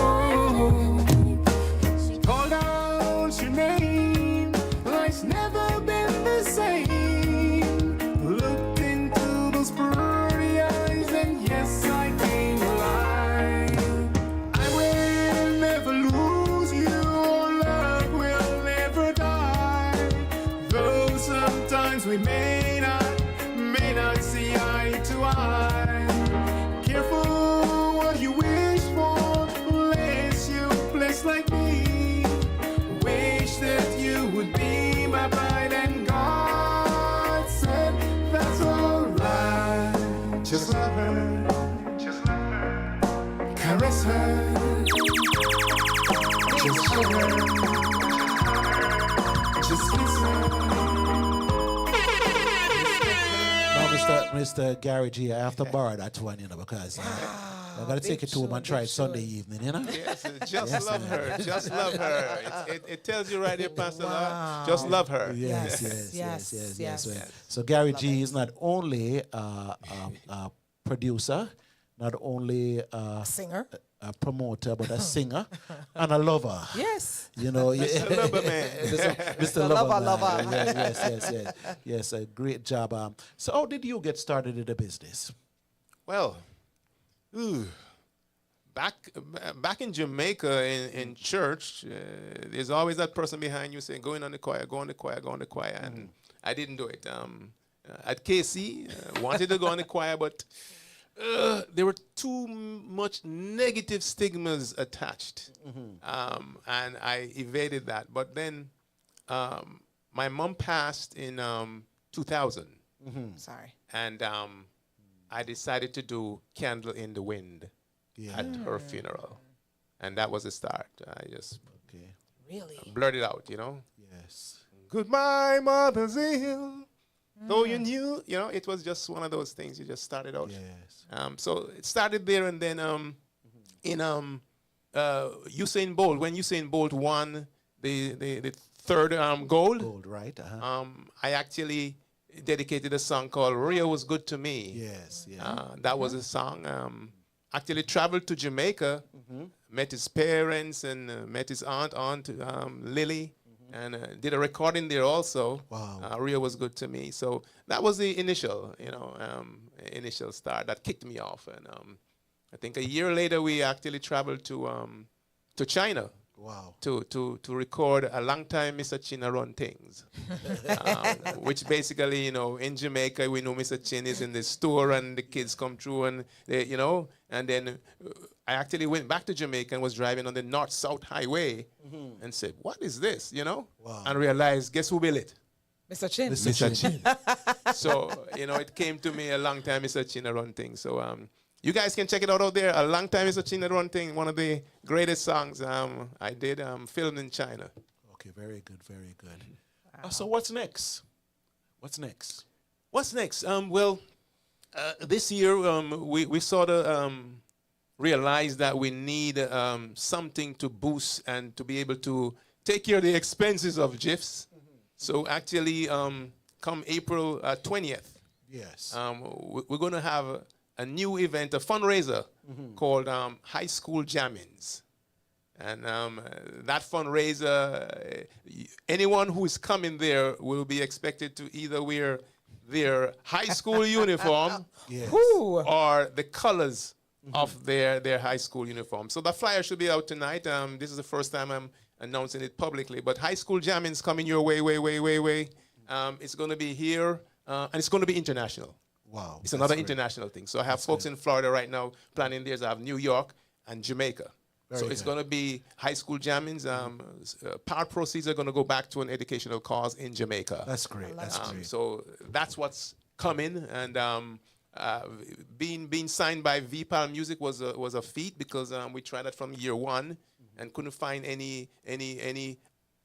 Called out your name, life's never been the same. Looked into those pearly eyes and yes, I can't lie. I will never lose you, our love will never die. Though sometimes we may not see eye to eye. Careful what you wish for, unless you bless like me. Wish that you would be my bride, and God said that's alright. Just love her, caress her, just hug her, just kiss her. Now, Mr. Gary G, I have to borrow that one, you know, because I got to take it to him and try it Sunday evening, you know? Yes, just love her. Just love her. It tells you right here, Pastor Lord. Just love her. Yes. So Gary G is not only a producer, not only singer, a promoter, but a singer and a lover. Yes. You know, Mr. Lover Man. Mr. Lover. Man. Yes, a great job. So how did you get started in the business? Well, back in Jamaica in church, there's always that person behind you saying, go on the choir. And I didn't do it. At KC, wanted to go on the choir, but there were too much negative stigmas attached. And I evaded that. But then my mom passed in 2000. Sorry. And I decided to do Candle in the Wind at her funeral. And that was the start. I just Really? blurted out, you know. Yes. Goodbye, Mother's Hill. Though you knew, you know, it was just one of those things. You just started out. Yes. So it started there, and then in Usain Bolt, when Usain Bolt won the third gold, Gold, right? Uh-huh. I actually dedicated a song called "Rio Was Good to Me." Yes. That was a song. Actually traveled to Jamaica, met his parents and met his aunt Lily. And did a recording there also. Wow. Rio Was Good to Me. So that was the initial, initial start that kicked me off. And I think a year later we actually traveled to China. Wow. To record A Long Time Mr. Chin Run Things, which basically, in Jamaica, we know Mr. Chin is in the store and the kids come through and they, and then I actually went back to Jamaica and was driving on the North-South Highway and said, what is this, Wow. And realized, guess who built it? Mr. Chin. Mr. Chin. So, it came to me A Long Time Mr. Chin Run Things. So, you guys can check it out there. A Long Time Mr. Chin Run Thing, one of the greatest songs I did, filmed in China. Okay, very good, very good. So what's next? What's next? This year we sort of realized that we need something to boost and to be able to take care of the expenses of GIFs. So actually, come April 20th, Yes. we're going to have a new event, a fundraiser called High School Jammins. And that fundraiser, anyone who is coming there will be expected to either wear their high school uniform or the colors of their high school uniform. So the flyer should be out tonight. This is the first time I'm announcing it publicly. But high school jamming's coming your way. It's going to be here, and it's going to be international. Wow. It's another international thing. So I have folks in Florida right now planning theirs. I have New York and Jamaica. So it's going to be high school jammings. Part proceeds are going to go back to an educational cause in Jamaica. That's great. That's great. So that's what's coming. And being signed by VPAL Music was a feat because we tried that from year one and couldn't find any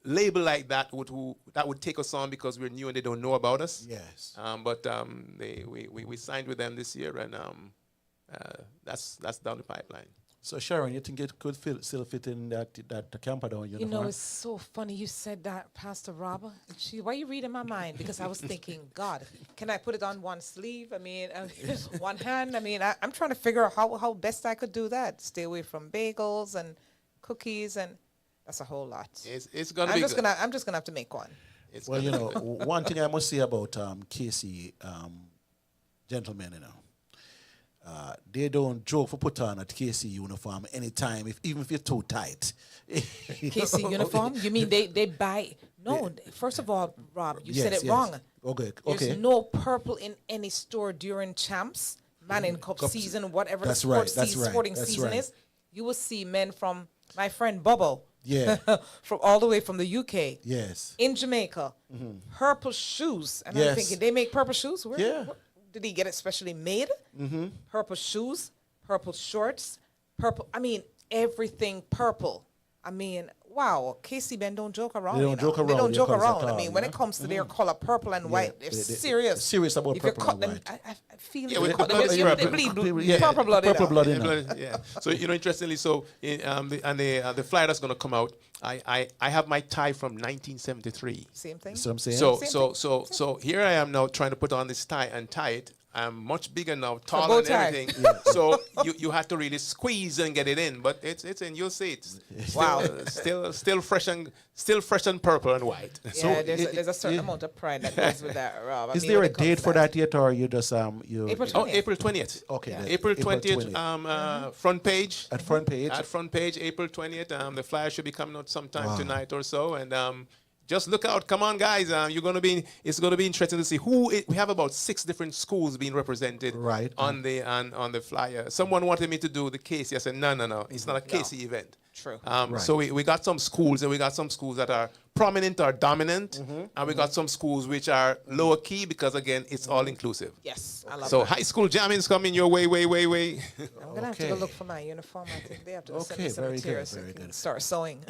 label like that would take us on because we're new and they don't know about us. Yes. But we signed with them this year, and that's down the pipeline. So Sharon, you think it could still fit in that camper down uniform? You know, it's so funny you said that, Pastor Rob. Why are you reading my mind? Because I was thinking, God, can I put it on one sleeve? I mean, one hand. I mean, I'm trying to figure out how best I could do that. Stay away from bagels and cookies, and that's a whole lot. It's gonna be good. I'm just gonna have to make one. Well, you know, one thing I must say about Casey, gentlemen, you know. They don't joke for put on a KC uniform anytime, even if you're too tight. KC uniform? You mean they buy? No, first of all, Rob, you said it wrong. Okay. There's no purple in any store during Champs, Manning Cup season, whatever the sporting season is. You will see men from my friend Bubble. Yeah. From all the way from the UK. Yes. In Jamaica. Purple shoes. And I'm thinking, they make purple shoes? Where did he get it specially made? Purple shoes, purple shorts, purple. I mean, everything purple. I mean, wow. KC Ben don't joke around. They don't joke around. They don't joke around. I mean, when it comes to their color, purple and white, they're serious. Serious about purple and white. I feel we cut them. They bleed purple blood. Purple blood. Yeah. So interestingly, so the flyer that's going to come out, I have my tie from 1973. Same thing. So I'm saying. So here I am now trying to put on this tie and tie it. I'm much bigger now, taller and everything. So you have to really squeeze and get it in, but it's in. You'll see it. Still fresh and purple and white. Yeah, so there's a certain amount of pride that goes with that, Rob. Is there a date for that yet, or you just you? April 20th. Okay. Yeah. April 20th. Front page. At front page. At front page, April 20th. The flyer should be coming out sometime tonight or so, and just look out! Come on, guys! It's going to be interesting to see we have about 6 different schools being represented on the flyer. Someone wanted me to do the Casey. I said, no, it's not a Casey event. True. So we got some schools, and we got some schools that are prominent or dominant, and we got some schools which are lower key because again, it's all inclusive. Yes, I love that. So high school jamming's coming your way. I'm gonna have to go look for my uniform. I think they have to send me some materials so I can start sewing.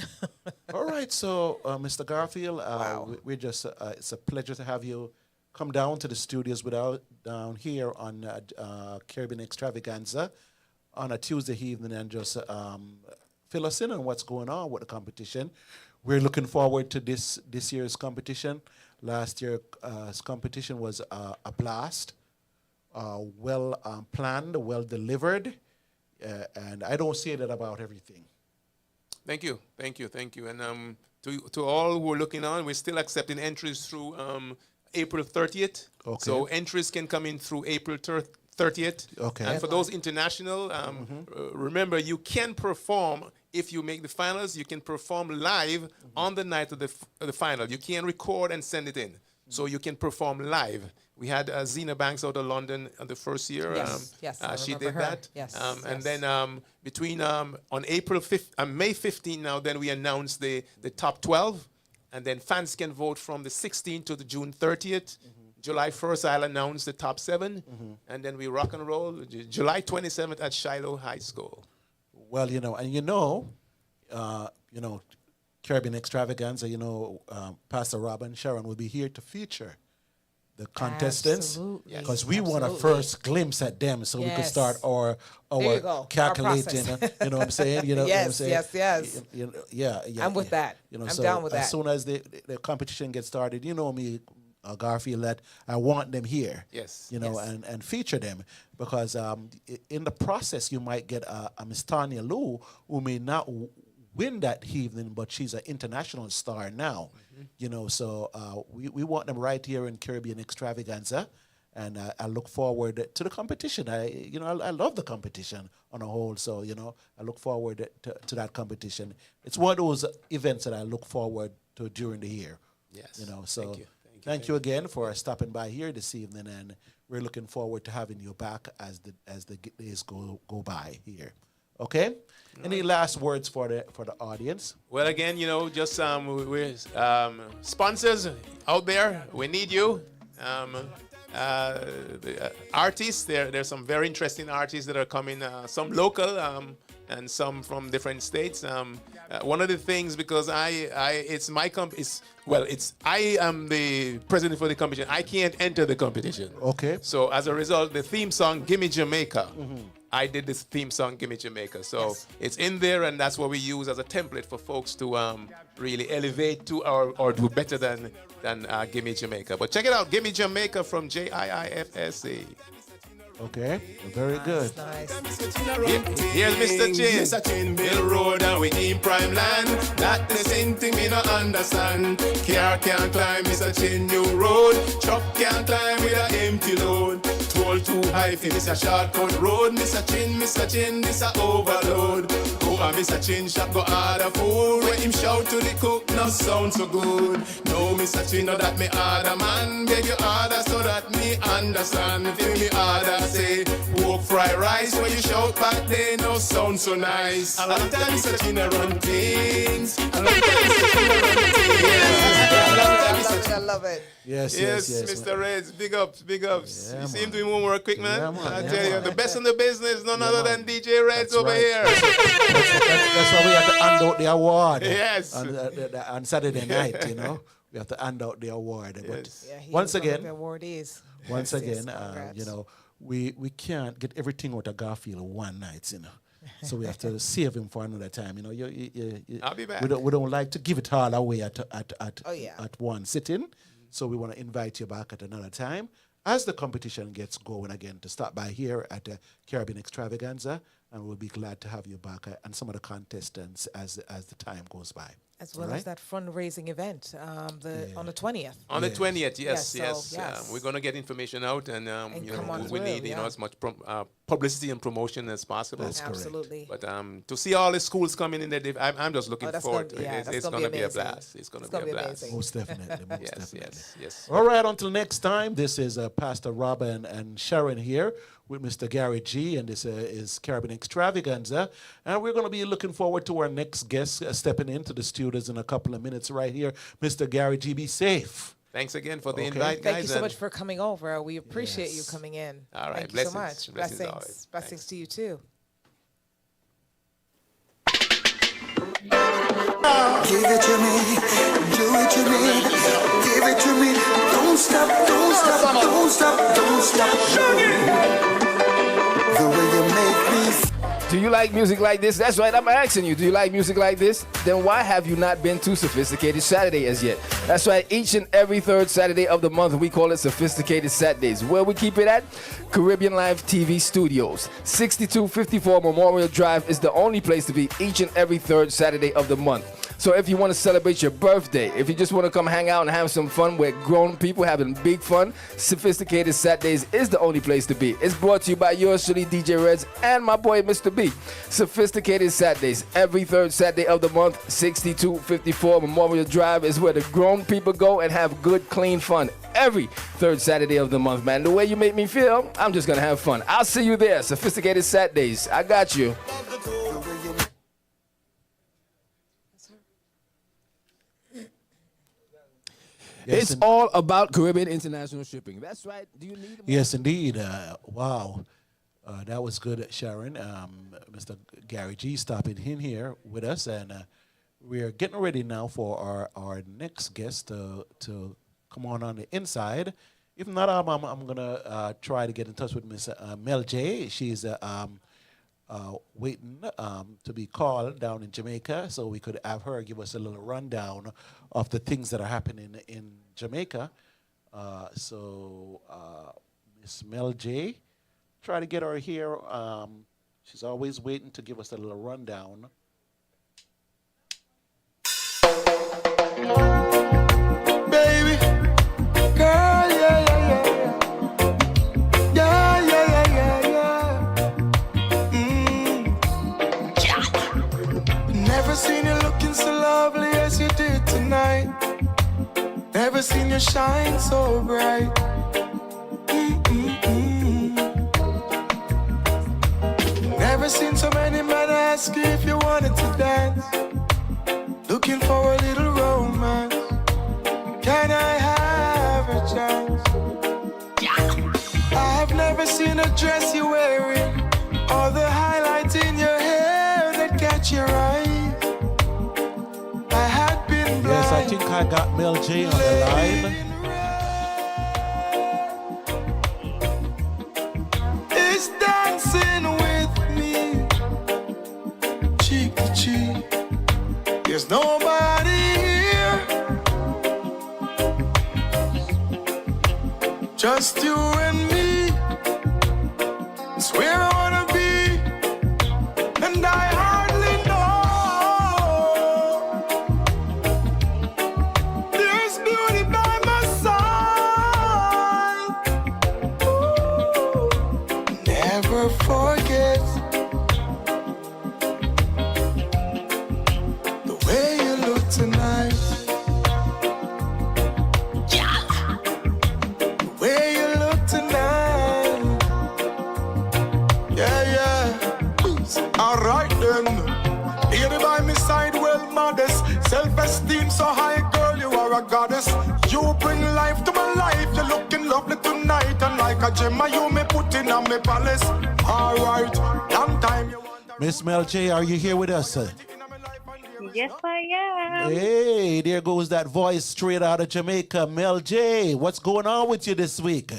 All right, so Mr. Garfield, we just it's a pleasure to have you come down to the studios down here on Caribbean Extravaganza on a Tuesday evening and just fill us in on what's going on with the competition. We're looking forward to this year's competition. Last year's competition was a blast, well planned, well delivered, and I don't say that about everything. Thank you. And to all who are looking on, we're still accepting entries through April 30th. Okay. So entries can come in through April 30th. Okay. And for those international, remember, you can perform. If you make the finals, you can perform live on the night of the final. You can record and send it in. So you can perform live. We had Zena Banks out of London the first year. Yes, she did her. That. Yes, And then between on April 5th, May 15th now, then we announced the top 12. And then fans can vote from the 16th to the June 30th. July 1st, I'll announce the top 7. And then we rock and roll July 27th at Shiloh High School. Well, Caribbean Extravaganza, Pastor Rob and Sharon will be here to feature the contestants because we want a first glimpse at them so we could start our calculating. You know what I'm saying? Yes. I'm with that. I'm down with that. As soon as the competition gets started, you know me, Garfield, that I want them here. Yes. And feature them because in the process you might get a Miss Tanya Lou who may not win that evening, but she's an international star now. You know, so we want them right here in Caribbean Extravaganza. And I look forward to the competition. I love the competition on a whole. So, I look forward to that competition. It's one of those events that I look forward to during the year. Yes. So thank you again for stopping by here this evening, and we're looking forward to having you back as the days go by here. Okay. Any last words for the audience? Well, again, just we're sponsors out there. We need you. The artists, there's some very interesting artists that are coming, some local and some from different states. One of the things, because I am the president for the competition. I can't enter the competition. Okay. So as a result, the theme song "Gimme Jamaica," I did this theme song "Gimme Jamaica." So it's in there, and that's what we use as a template for folks to really elevate to or do better than "Gimme Jamaica." But check it out, "Gimme Jamaica" from JIIFSC. Okay, very good. Nice. Here's Mr. Chin. Mr. Chin, Bill Road and we in prime land. That the same thing me no understand. Car can't climb Mr. Chin new road. Truck can't climb with a empty load. Toll too high for this a shortcut road. Mr. Chin, this a overload. Go and Mr. Chin shop go order food. When him shout to the cook, no sound so good. No, Mr. Chin, no that me order man. Beg you order so that me understand. Feel me order. Say, pork fried rice, when you shout back there, no sound so nice. A lot of times Mr. China run things. A lot of times Mr. China run things. I love it. Yes, Mr. Reds, big ups. Yeah, You seem to be more quick, man. Yeah, man. I tell you, the best in the business, none other than DJ Reds over here. That's why we have to hand out the award. Yes. On Saturday night, we have to hand out the award. But once again, the award is. Once again, we can't get everything out of Garfield one night, So we have to save him for another time. I'll be back. We don't like to give it all away at one sitting. So we want to invite you back at another time as the competition gets going again to stop by here at the Caribbean Extravaganza, and we'll be glad to have you back and some of the contestants as the time goes by. As well as that fundraising event on the 20th. On the 20th, yes. We're going to get information out, and we need as much publicity and promotion as possible. That's absolutely. But to see all the schools coming in there, I'm just looking forward to it. It's going to be a blast. It's going to be a blast. Amazing. Most definitely. Yes. All right, until next time, this is Pastor Rob and Sharon here with Mr. Gary G, and this is Caribbean Extravaganza. And we're going to be looking forward to our next guest stepping into the studios in a couple of minutes right here. Mr. Gary G, be safe. Thanks again for the invite, guys. Thank you so much for coming over. We appreciate you coming in. All right. Thank you so much. Blessings to you too. Give it to me, do it to me, give it to me. Don't stop, don't stop, don't stop, don't stop. The way you make me. Do you like music like this? That's right, I'm asking you. Do you like music like this? Then why have you not been to Sophisticated Saturday as yet? That's right, each and every third Saturday of the month, we call it Sophisticated Saturdays. Where we keep it at? Caribbeanlifetv Studios. 6254 Memorial Drive is the only place to be each and every third Saturday of the month. So if you want to celebrate your birthday, if you just want to come hang out and have some fun with grown people having big fun, Sophisticated Saturdays is the only place to be. It's brought to you by yours truly, DJ Reds, and my boy, Mr. B. Sophisticated Saturdays, every third Saturday of the month, 6254 Memorial Drive is where the grown people go and have good, clean fun. Every third Saturday of the month, man. The way you make me feel, I'm just going to have fun. I'll see you there, Sophisticated Saturdays. I got you. Yes, it's all about Caribbean International Shipping. That's right. Do you need? Yes, indeed. Wow. That was good, Sharon. Mr. Gary G stopping in here with us, and we're getting ready now for our next guest to come on the inside. If not, I'm going to try to get in touch with Miss Mel J. She's waiting to be called down in Jamaica, so we could have her give us a little rundown of the things that are happening in Jamaica. So Miss Mel J, try to get her here. She's always waiting to give us a little rundown. seen you shine so bright. Never seen so many men ask you if you wanted to dance. Looking for a little romance. Can I have a chance? I've never seen a dress you're wearing, or the highlights in your hair that catch your eye. I had been blind. Yes, I think I got Mel J on the line. Is dancing with me, cheek to cheek. There's nobody here, just you and me. It's where I wanna be, and I hardly know. There's beauty by my side. Ooh, never forget the way you look tonight. The way you look tonight. Yeah, yeah. Alright then. Lady by my side, well modest. Self-esteem so high, girl, you are a goddess. You bring life to my life. You're looking lovely tonight. And like a gem, you may put in on my palace. Alright, long time you want. Miss Mel J, are you here with us? Yes, I am. Hey, there goes that voice straight out of Jamaica. Mel J, what's going on with you this week?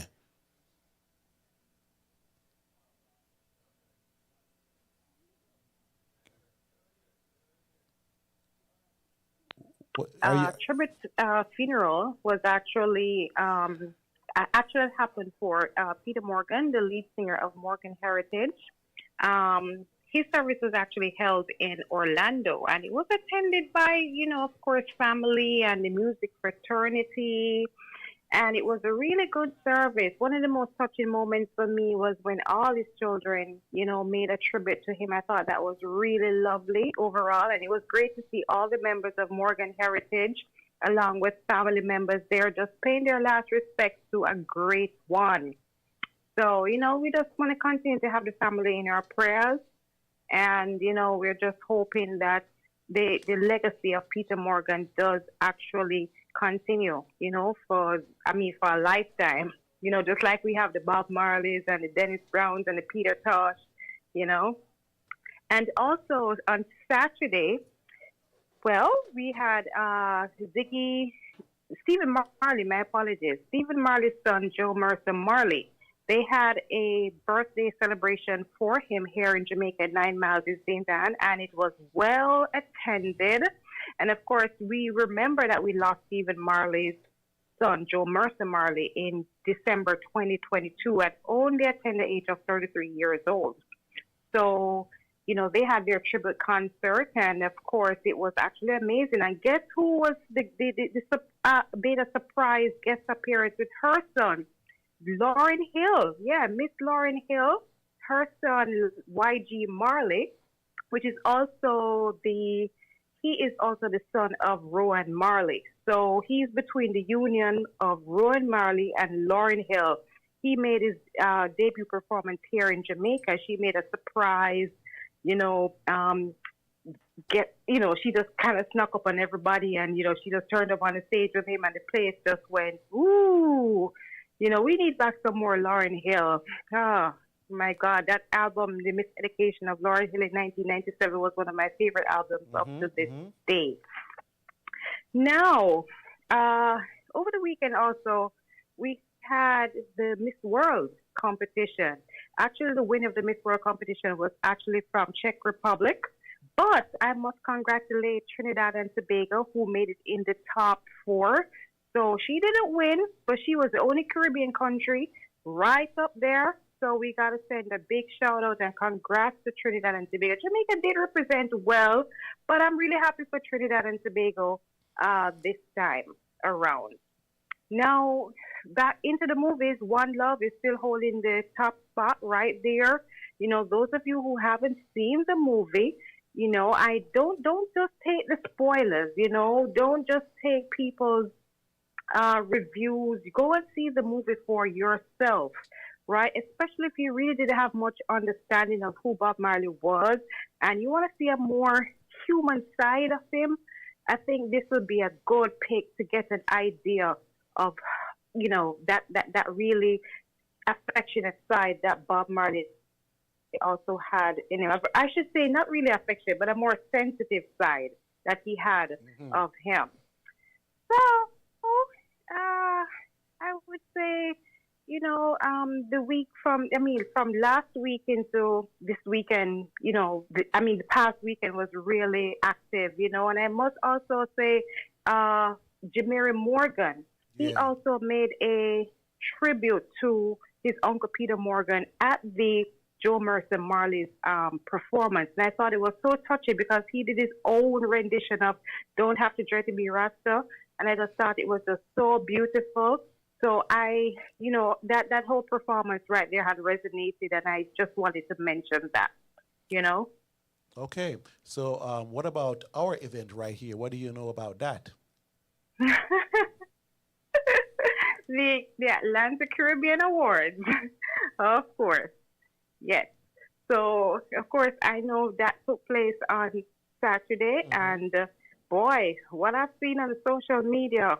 Tribute funeral was actually happened for Peter Morgan, the lead singer of Morgan Heritage. His service was actually held in Orlando, and it was attended by, of course, family and the music fraternity. And it was a really good service. One of the most touching moments for me was when all his children, made a tribute to him. I thought that was really lovely overall. And it was great to see all the members of Morgan Heritage, along with family members there, just paying their last respects to a great one. So, we just want to continue to have the family in our prayers. And, we're just hoping that the legacy of Peter Morgan does actually continue, for a lifetime, just like we have the Bob Marleys and the Dennis Browns and the Peter Tosh, And also on Saturday, we had Stephen Marley, my apologies, Stephen Marley's son, Joe Mercer Marley. They had a birthday celebration for him here in Jamaica at 9 Miles in St. Anne, and it was well attended. And of course, we remember that we lost Stephen Marley's son, Joe Mercer Marley, in December 2022 at only a tender age of 33 years old. So, they had their tribute concert, and of course, it was actually amazing. And guess who was made a surprise guest appearance with her son? Lauryn Hill. Yeah, Miss Lauryn Hill, her son, YG Marley, which is also he is also the son of Rowan Marley. So he's between the union of Rowan Marley and Lauryn Hill. He made his debut performance here in Jamaica. She made a surprise, she just kind of snuck up on everybody, and, she just turned up on the stage with him, and the place just went, ooh. We need back some more Lauryn Hill. Oh, my God. That album, The Miseducation of Lauryn Hill in 1997, was one of my favorite albums up to this day. Now, over the weekend also, we had the Miss World competition. Actually, the winner of the Miss World competition was actually from Czech Republic. But I must congratulate Trinidad and Tobago, who made it in the top 4. So she didn't win, but she was the only Caribbean country right up there. So we got to send a big shout out and congrats to Trinidad and Tobago. Jamaica did represent well, but I'm really happy for Trinidad and Tobago this time around. Now, back into the movies, One Love is still holding the top spot right there. Those of you who haven't seen the movie, I don't just take the spoilers, don't just take people's reviews. Go and see the movie for yourself, right? Especially if you really didn't have much understanding of who Bob Marley was and you want to see a more human side of him. I think this would be a good pick to get an idea of, that really affectionate side that Bob Marley also had in him. I should say not really affectionate, but a more sensitive side that he had of him. So, I would say, from last week into this weekend, the past weekend was really active, and I must also say, Jamiri Morgan, he also made a tribute to his uncle Peter Morgan at the Joe Mercer Marley's performance. And I thought it was so touching because he did his own rendition of Don't Have to Dread to Be Rasta. And I just thought it was just so beautiful. So that whole performance right there had resonated, and I just wanted to mention that, Okay. So what about our event right here? What do you know about that? The Atlanta Caribbean Awards, of course. Yes. So, of course, I know that took place on Saturday, and boy, what I've seen on the social media,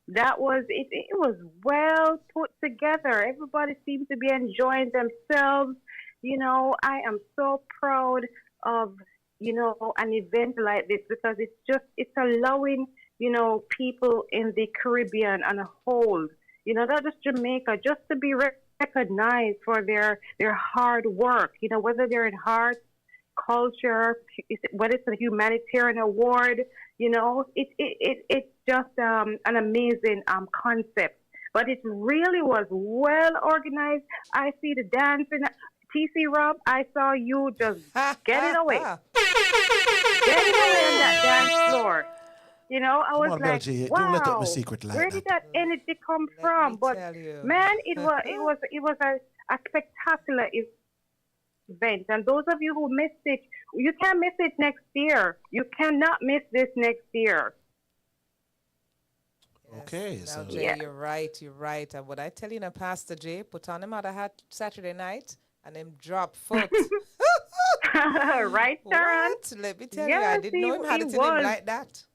that was it. It was well put together. Everybody seemed to be enjoying themselves. I am so proud of an event like this because it's allowing people in the Caribbean on a whole, not just Jamaica, just to be recognized for their hard work. Whether they're in arts, culture, whether it's a humanitarian award, it's just an amazing concept. But it really was well organized. I see the dancing. TC Rob, I saw you just getting away. Getting away on that dance floor. I was like, wow, don't let up my secret like where did that energy come from? But man, it was a spectacular event. And those of you who missed it, you can't miss it next year. You cannot miss this next year. Okay, now, so Jay, you're right. And what I tell you now, Pastor Jay, put on him at a hat Saturday night and him drop foot. Right, Sharon? What? Let me tell you, I didn't know him had it in him like that.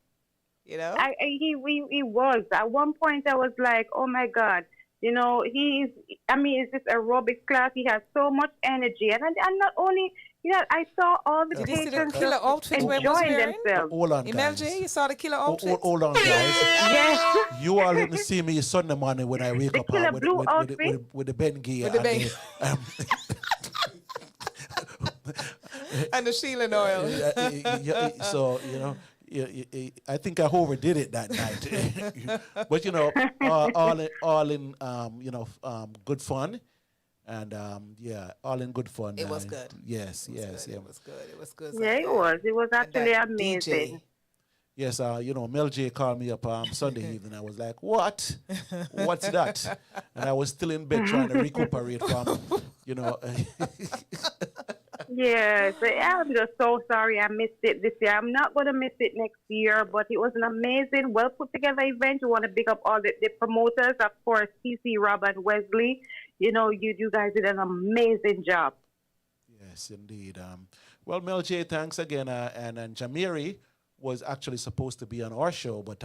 He was. At one point, I was like, oh my God. It's this aerobics class. He has so much energy. And not only, I saw all the patrons enjoying themselves. Hold on, guys. MLJ, you saw the killer outfit? Hold on, guys. Yes. You all didn't see me Sunday morning when I wake up with the Bengi. And the Sheelan oil. So, I think I overdid it that night. But, all in good fun. And, all in good fun. It was good. Yes. It was good. Yeah, it was. It was actually amazing. DJ. Yes, Mel J called me up Sunday evening. I was like, what? What's that? And I was still in bed trying to recuperate from, Yes, I'm just so sorry I missed it this year. I'm not going to miss it next year, but it was an amazing, well put together event. We want to big up all the promoters, of course, TC, Rob, and Wesley. You guys did an amazing job. Yes, indeed. Well, Mel J, thanks again. And Jamiri was actually supposed to be on our show, but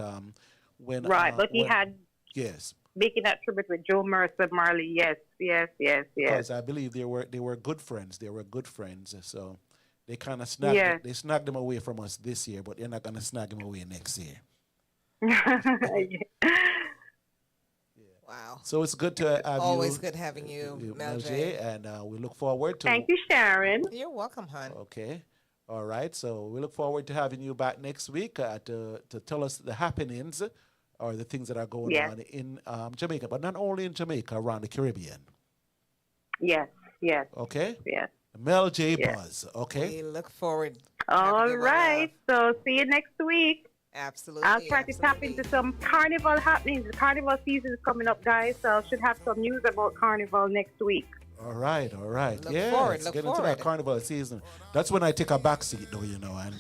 when he had making that tribute with Joe Mercer Marley. Yes. Because I believe they were good friends. They were good friends, so they kind of snagged them away from us this year, but they're not gonna snag them away next year. Wow. So it's good to have Always good having you, Mel J. And we look forward to. Thank you, Sharon. You're welcome, hon. Okay. All right. So we look forward to having you back next week to tell us the happenings or the things that are going on in Jamaica, but not only in Jamaica, around the Caribbean. Yes. Okay? Yes. Mel J. Buzz, okay? We look forward. All right. So see you next week. Absolutely. I'll try to tap into some carnival happenings. The carnival season is coming up, guys, so I should have some news about carnival next week. All right. Look Let's get into that carnival season. That's when I take a back seat, though, and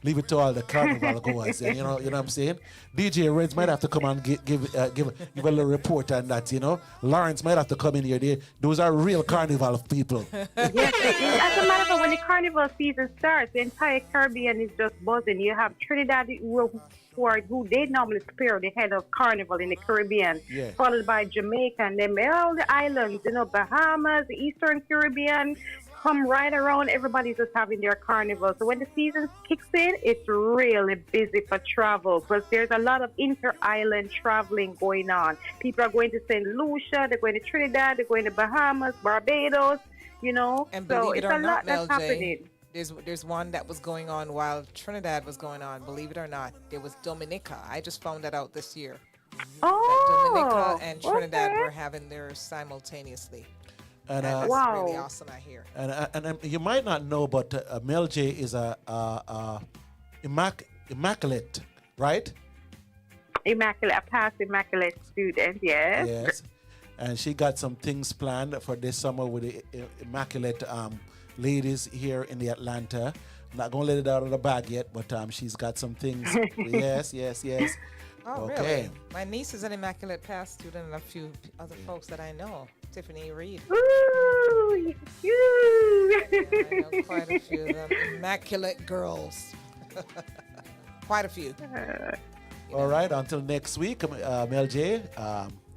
leave it to all the carnival goers. And, you know what I'm saying? DJ Reds might have to come and give a little report on that. You know, Lawrence might have to come in here. Those are real carnival people. Yes, as a matter of fact, when the carnival season starts, the entire Caribbean is just buzzing. You have Trinidad who they normally spear the head of carnival in the Caribbean, followed by Jamaica and then all the islands, you know, Bahamas, the Eastern Caribbean, come right around. Everybody's just having their carnival. So when the season kicks in, it's really busy for travel because there's a lot of inter-island traveling going on. People are going to St. Lucia, they're going to Trinidad, they're going to Bahamas, Barbados, you know. And so believe it it's or a not, lot that's Mel J, happening. there's one that was going on while Trinidad was going on. Believe it or not, there was Dominica. I just found that out this year. Oh, That Dominica and Trinidad were having theirs simultaneously. And that's really awesome, I hear. And you might not know, but Mel J is a immaculate, right? Immaculate, a past immaculate student, yes. Yes. And she got some things planned for this summer with the immaculate ladies here in the Atlanta. I'm not going to let it out of the bag yet, but she's got some things. Yes. Oh, okay. Really? My niece is an immaculate past student and a few other folks that I know. Tiffany Reed. Ooh, I know quite a few of them. Immaculate girls. Quite a few. All right, until next week, Mel J.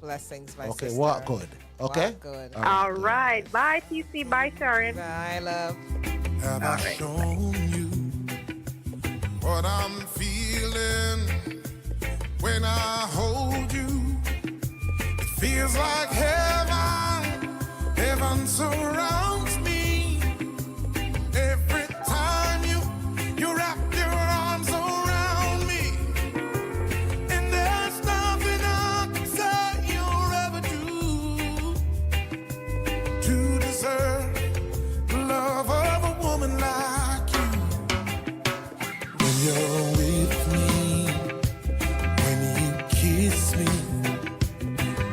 Blessings, my sister. Okay, walk good. Okay? Walk good. All right. Bye, TC. Bye, Sharon. Bye, love. Have I shown you what I'm feeling when I hold you? It feels like heaven, heaven surrounds me. Every time you wrap your arms around me, and there's nothing I can say you'll ever do to deserve the love of a woman like you. When you're with me, when you kiss me,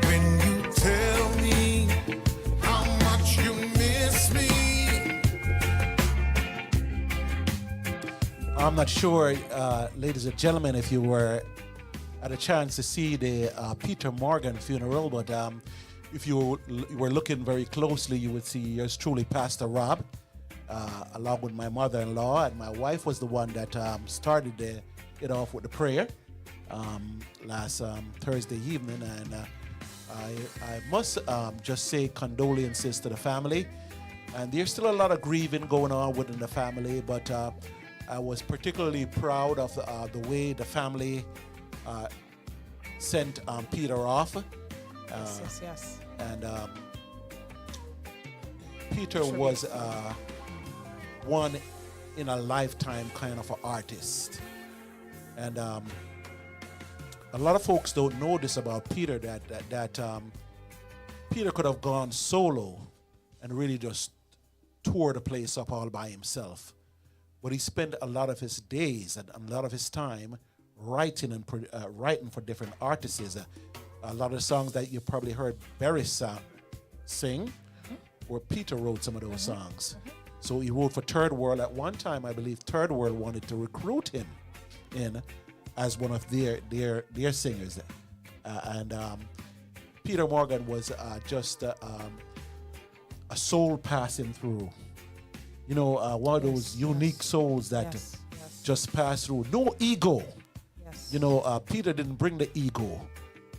when you tell me how much you miss me. I'm not sure, ladies and gentlemen, if you were had a chance to see the Peter Morgan funeral, but if you were looking very closely, you would see yours truly, Pastor Rob, along with my mother-in-law, and my wife was the one that started it off with the prayer last Thursday evening, and I must just say condolences to the family, and there's still a lot of grieving going on within the family, but I was particularly proud of the way the family sent Peter off. Yes. And Peter was one in a lifetime kind of an artist. And a lot of folks don't know this about Peter, that Peter could have gone solo and really just tore the place up all by himself. But he spent a lot of his days and a lot of his time writing and writing for different artists. A lot of songs that you probably heard Barry sing, where Peter wrote some of those songs. So he wrote for Third World. At one time, I believe Third World wanted to recruit him in as one of their singers. And Peter Morgan was just a soul passing through. You know, one of those unique souls that just pass through. No ego. You know, Peter didn't bring the ego.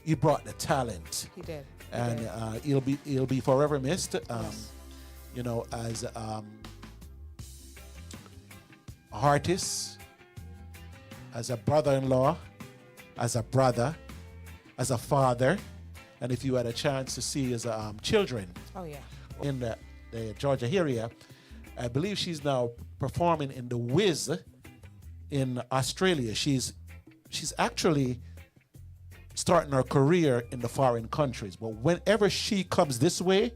He brought the talent. He did. And he'll be forever missed. You know, as an artist, as a brother-in-law, as a brother, as a father, and if you had a chance to see his children in the Georgia area, I believe she's now performing in the Wiz in Australia. She's actually starting her career in the foreign countries. But whenever she comes this way,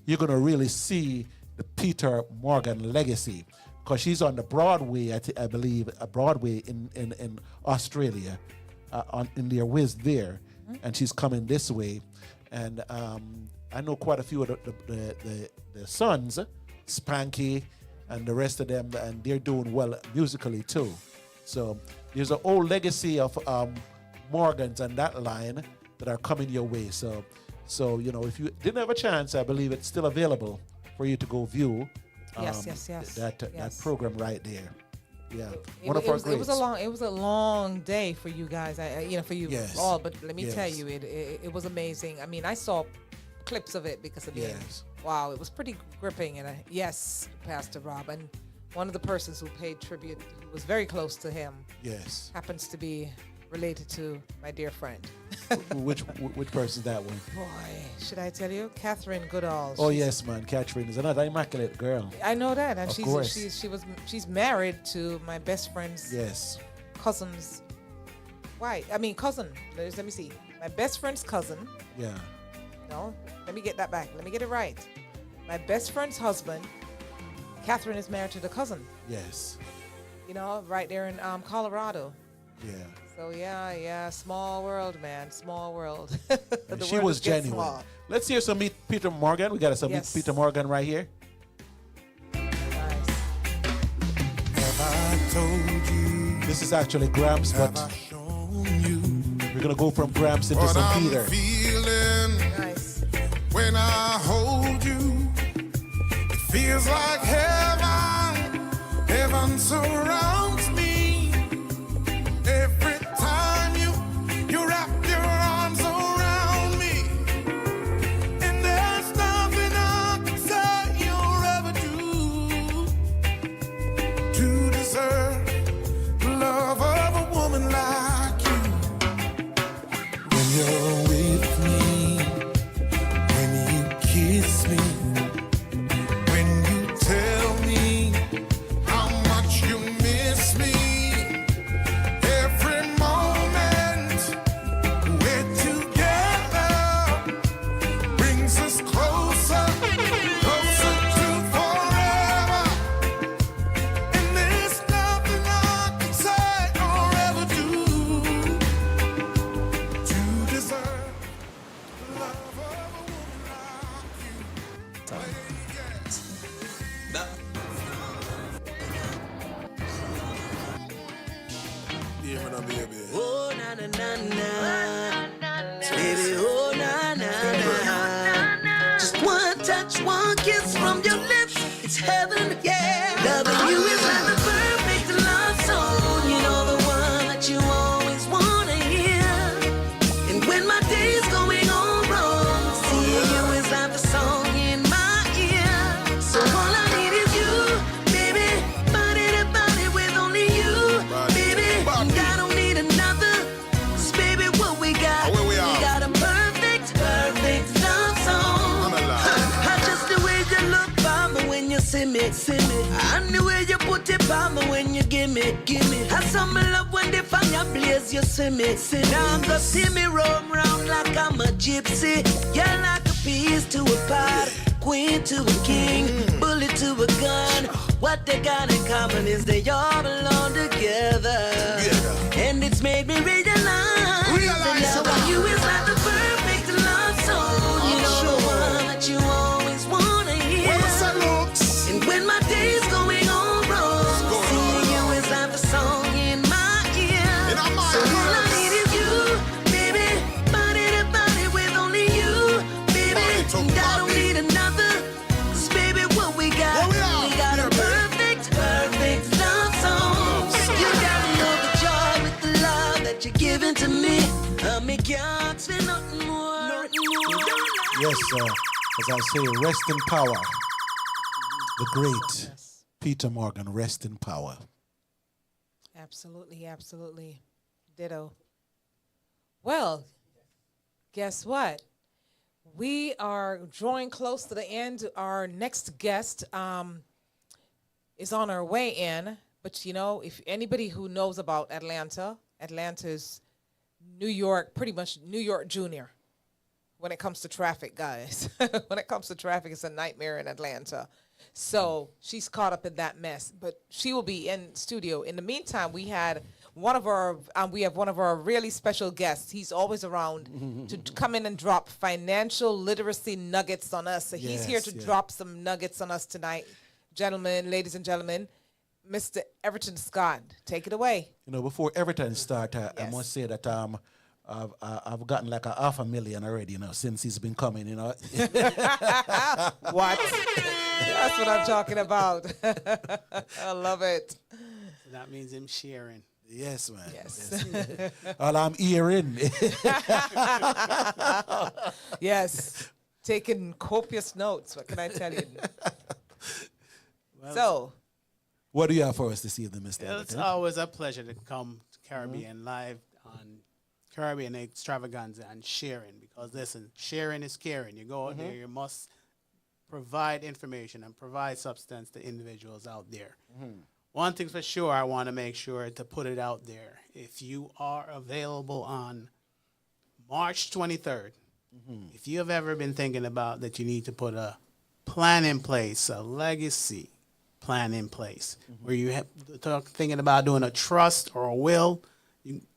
you're going to really see the Peter Morgan legacy, because she's on the Broadway, I believe, a Broadway in Australia, in their Wiz there, and she's coming this way. And I know quite a few of the sons, Spanky and the rest of them, and they're doing well musically too. So there's an old legacy of Morgans and that line that are coming your way. So if you didn't have a chance, I believe it's still available for you to go view. Yes. That program right there. Yeah, it was a long day for you guys. For you all. But let me tell you, it was amazing. I mean, I saw clips of it because wow, it was pretty gripping. And yes, Pastor Rob, and one of the persons who paid tribute, who was very close to him, happens to be related to my dear friend. Which person is that one? Boy, should I tell you? Catherine Goodall. Oh yes, man. Catherine is another immaculate girl. I know that, and she's married to my best friend's cousin's wife. I mean cousin. Let me see. My best friend's cousin. Yeah. No, let me get that back. Let me get it right. My best friend's husband, Catherine, is married to the cousin. Yes. Right there in Colorado. Yeah. So yeah, small world, man, small world. She was genuine. Small. Let's hear some Peter Morgan. We got some Peter Morgan right here. Nice. Have I told you? This is actually Gramps, but we're gonna go from Gramps into some Peter. I'm feeling nice. When I hold you, it feels like heaven. Heaven surrounds me. Every time you wrap your arms around me, and there's nothing I can say or ever do to deserve the love of a woman like you. When you're with me, when you kiss me, when you tell me how much you miss me. Oh, na na na na. Baby, oh, na na na. Just one touch, one kiss from your lips. It's heaven, yeah. Loving you is like the perfect love song. You know, the one that you always want to hear. And when my day's going all wrong, seeing you is like the song in my ear. So all I need is you, baby. Body to body with only you, baby. And I don't need another. 'Cause baby, what we got, we got a perfect love song. I just the way you look on me when you see me. And the way you put it on me when you give me. I saw me love when the fire blaze, you see me. Now I'm gonna see me roam round like I'm a gypsy. You're like a piece to a pot, queen to a king, bullet to a gun. What they got in common is they all belong together. And it's made me realize that loving you is like the perfect love song. You know, the one that you always want to hear. And when my day's going all wrong, seeing you is like the song in my ear. So all I need is you, baby. Body to body with only you, baby. And I don't need another. 'Cause baby, what we got, we got a perfect love song. You gotta know the joy with the love that you're giving to me. Me can't say nothing more. Yes, as I say, rest in power. The great Peter Morgan, rest in power. Absolutely. Ditto. Well, guess what? We are drawing close to the end. Our next guest is on our way in. But, if anybody who knows about Atlanta's New York, pretty much New York Junior when it comes to traffic, guys. When it comes to traffic, it's a nightmare in Atlanta. So she's caught up in that mess. But she will be in studio. In the meantime, we have one of our really special guests. He's always around to come in and drop financial literacy nuggets on us. So he's here to drop some nuggets on us tonight. Ladies and gentlemen, Mr. Everton Scott, take it away. You know, before everything start, I Yes. must say that I've gotten like a $500,000 already, you know, since he's been coming, you know. What? That's what I'm talking about. I love it. So that means him sharing. Yes, man. Yes. All I'm hearing. Yes. Taking copious notes. What can I tell you? So, What do you have for us this evening, Mr. It's Everton? always a pleasure to come to Caribbean Live on Caribbean Extravaganza and sharing, because listen, sharing is caring. You go out there, you must provide information and provide substance to individuals out there. One thing for sure, I want to make sure to put it out there. If you are available on March 23rd, if you have ever been thinking about that you need to put a plan in place, a legacy plan in place, where you have thinking about doing a trust or a will,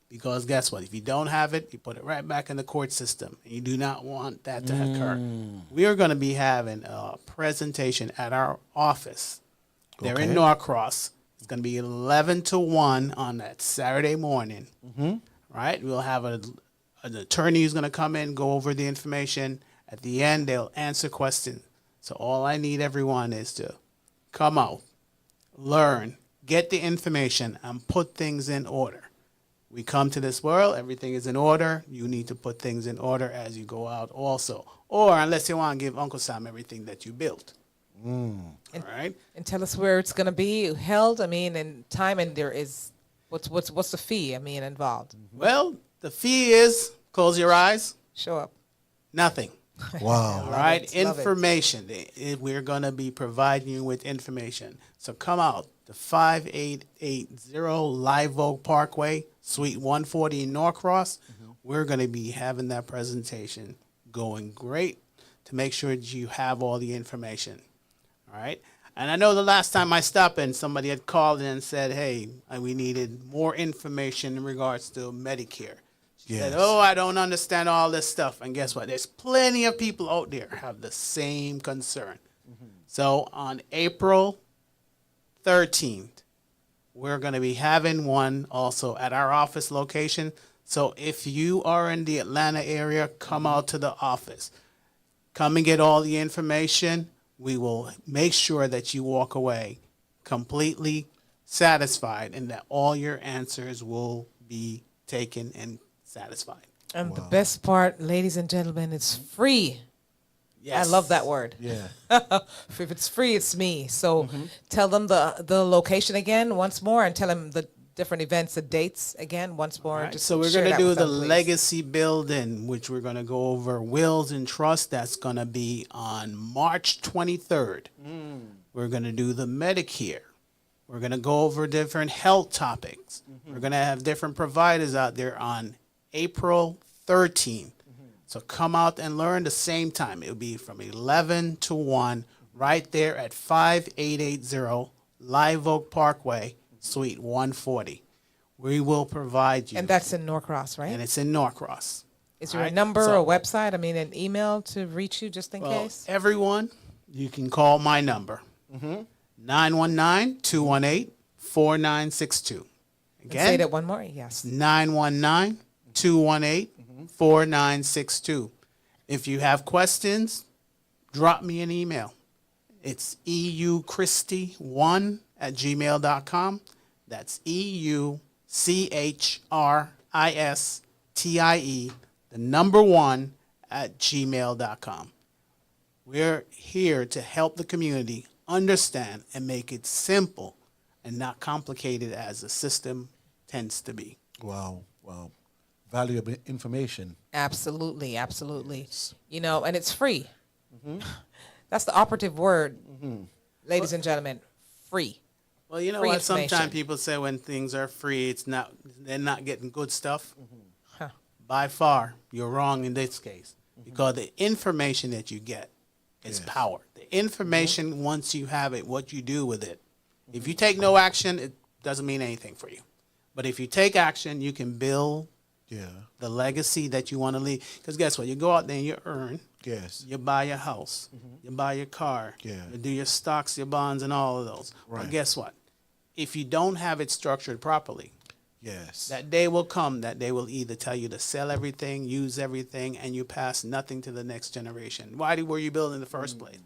because guess what? If you don't have it, you put it right back in the court system. You do not want that to occur. We are going to be having a presentation at our office. They're in Norcross. It's going to be 11 to 1 on that Saturday morning. Right? We'll have an attorney who's going to come in, go over the information. At the end, they'll answer questions. So all I need everyone is to come out, learn, get the information, and put things in order. We come to this world, everything is in order. You need to put things in order as you go out also. Or unless you want to give Uncle Sam everything that you built. All right? and tell us where it's going to be held. I mean, and time, and there is, what's the fee, I mean, involved? Well, the fee is, close your eyes, Show up. nothing. Wow. All right, it, love it. information. We're going to be providing you with information. So come out to 5880 Live Oak Parkway, Suite 140 in Norcross. We're going to be having that presentation going great to make sure that you have all the information. All right. And I know the last time I stopped in, somebody had called in and said, hey, we needed more information in regards to Medicare. She said, oh, I don't understand all this stuff. And guess what? There's plenty of people out there have the same concern. So on April 13th, we're going to be having one also at our office location. So if you are in the Atlanta area, come out to the office. Come and get all the information. We will make sure that you walk away completely satisfied and that all your answers will be taken and satisfied. And the best part, ladies and gentlemen, it's free. Yes. I love that word. Yeah. If it's free, it's me. So tell them the location again once more, and tell them the different events, the dates again once more. Right, Just so we're share going to that do with the them, please. Legacy Building, which we're going to go over wills and trusts. That's going to be on March 23rd. We're going to do the Medicare. We're going to go over different health topics. We're going to have different providers out there on April 13th. So come out and learn the same time. It'll be from 11 to 1 right there at 5880 Live Oak Parkway, Suite 140. We will provide you. And that's in Norcross, right? And it's in Norcross. Is there a Alright, number so- or a website? I mean, an email to reach you just in Well, case? everyone, you can call my number, 919-218-4962. Again, Say that one more. Yes. 919-218-4962. If you have questions, drop me an email. It's euchristie1@gmail.com. That's EUCHRISTIE, the number 1@gmail.com. We're here to help the community understand and make it simple and not complicated as the system tends to be. Wow. Wow. Valuable information. Absolutely, absolutely. You know, and it's free. That's the operative word, ladies and gentlemen. Free. Well, you know Free what? information. Sometimes people say when things are free, they're not getting good stuff. Huh. By far, you're wrong in this case because the information that you get is power. The information, once you have it, what you do with it. If you take no action, it doesn't mean anything for you. But if you take action, you can build the legacy that you want to leave. Because guess what? You go out there and you earn. Yes. You buy your house. You buy your car. Yeah. You do your stocks, your bonds, and all of those. Right. But guess what? if you don't have it structured properly, Yes. that day will come that they will either tell you to sell everything, use everything, and you pass nothing to the next generation. Why were you building in the first place?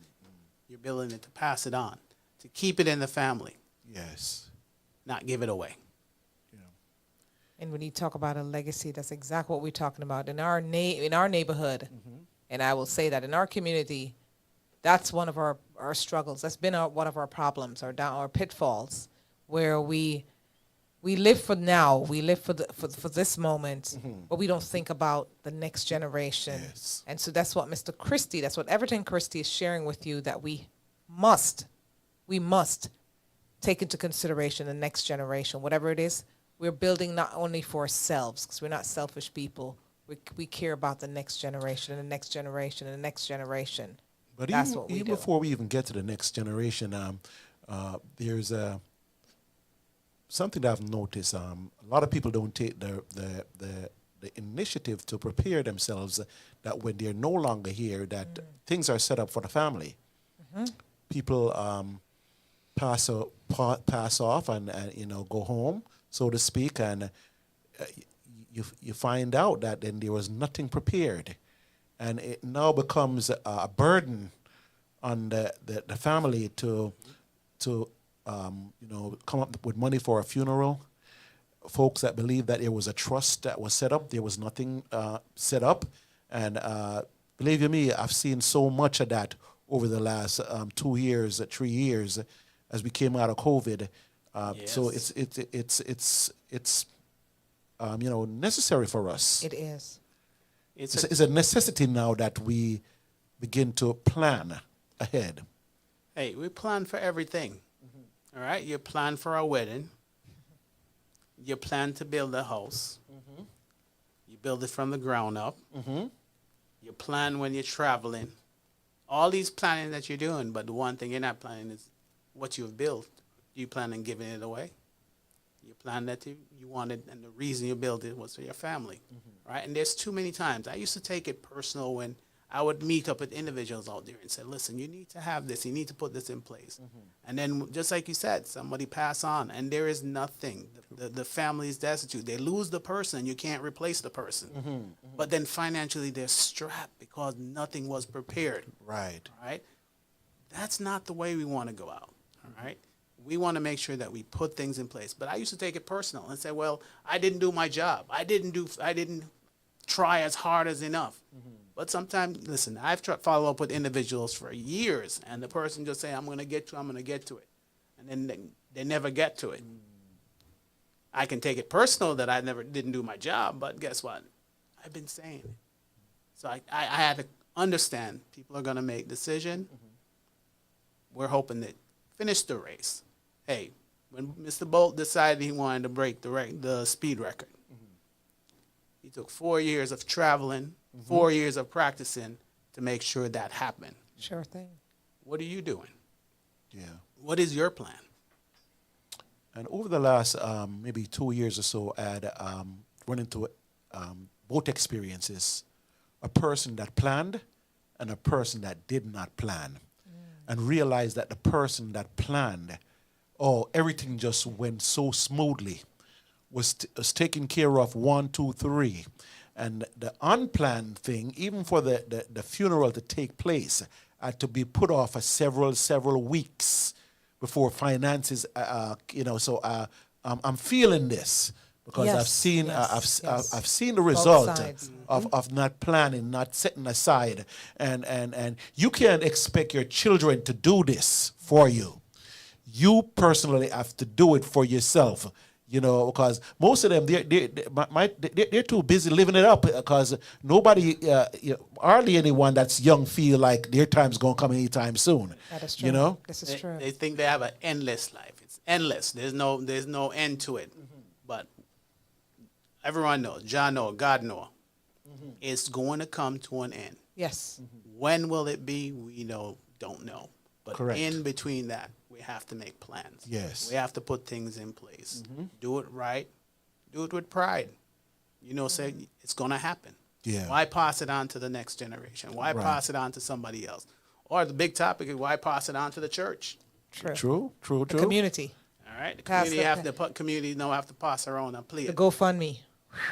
You're building it to pass it on, to keep it in the family, Yes. not give it away. And when you talk about a legacy, that's exactly what we're talking about. In our neighborhood, and I will say that in our community, that's one of our struggles. That's been one of our problems, our pitfalls, where we live for now. We live for this moment, but we don't think about the next generation. Yes. And so that's what Mr. Christie, that's what Everton Christie is sharing with you, that we must take into consideration the next generation, whatever it is. We're building not only for ourselves, because we're not selfish people. We care about the next generation and the next generation and the next generation. But That's what we even do. before we even get to the next generation, there's something that I've noticed. A lot of people don't take the initiative to prepare themselves that when they're no longer here, that things are set up for the family. People pass off and go home, so to speak, and you find out that then there was nothing prepared, and it now becomes a burden on the family to come up with money for a funeral. Folks that believe that there was a trust that was set up, there was nothing set up, and believe you me, I've seen so much of that over the last 2 years, 3 years, as we came out of COVID. So it's necessary for us. It is. It's a necessity now that we begin to plan ahead. Hey, we plan for everything. All right? You plan for a wedding. You plan to build a house. You build it from the ground up. You plan when you're traveling. All these planning that you're doing, but the one thing you're not planning is what you've built. You plan on giving it away. You plan that you wanted, and the reason you built it was for your family, right? And there's too many times. I used to take it personal when I would meet up with individuals out there and say, listen, you need to have this. You need to put this in place. And then, just like you said, somebody pass on, and there is nothing. The family is destitute. They lose the person. You can't replace the person. But then financially, they're strapped because nothing was prepared. Right. Right? That's not the way we want to go out. All right? We want to make sure that we put things in place. But I used to take it personal and say, well, I didn't do my job. I didn't try as hard as enough. But sometimes, listen, I've tried to follow up with individuals for years, and the person just say, I'm going to get to it. And then they never get to it. I can take it personal that I didn't do my job, but guess what? I've been saying it. So I had to understand people are going to make decision. We're hoping that finish the race. Hey, when Mr. Bolt decided he wanted to break the speed record, he took 4 years of traveling, 4 years of practicing to make sure that happened. Sure thing. What are you doing? Yeah. What is your plan? And over the last maybe 2 years or so, I had run into both experiences, a person that planned and a person that did not plan, and realized that the person that planned, everything just went so smoothly, was taken care of 1, 2, 3. And the unplanned thing, even for the funeral to take place, had to be put off for several weeks before finances, So I'm feeling this because Yes, I've seen yes, yes. I've seen the result sides. of not planning, not setting aside, and you can't expect your children to do this for you. You personally have to do it for yourself. Because most of them, they're too busy living it up, because nobody, hardly anyone that's young feel like their time's going to come anytime soon. That is true. This is true. They think they have an endless life. It's endless. There's no end to it. But everyone knows, John knows, God knows, it's going to come to an end. Yes. When will it be? We don't know. But Correct. in between that, we have to make plans. Yes. We have to put things in place. Do it right. Do it with pride. Say it's going to happen. Yeah. Why pass it on to the next generation? Why Right. pass it on to somebody else? Or the big topic is why pass it on to the church? True. True. The community. All right? The Pass community have to pass around a plea. The GoFundMe.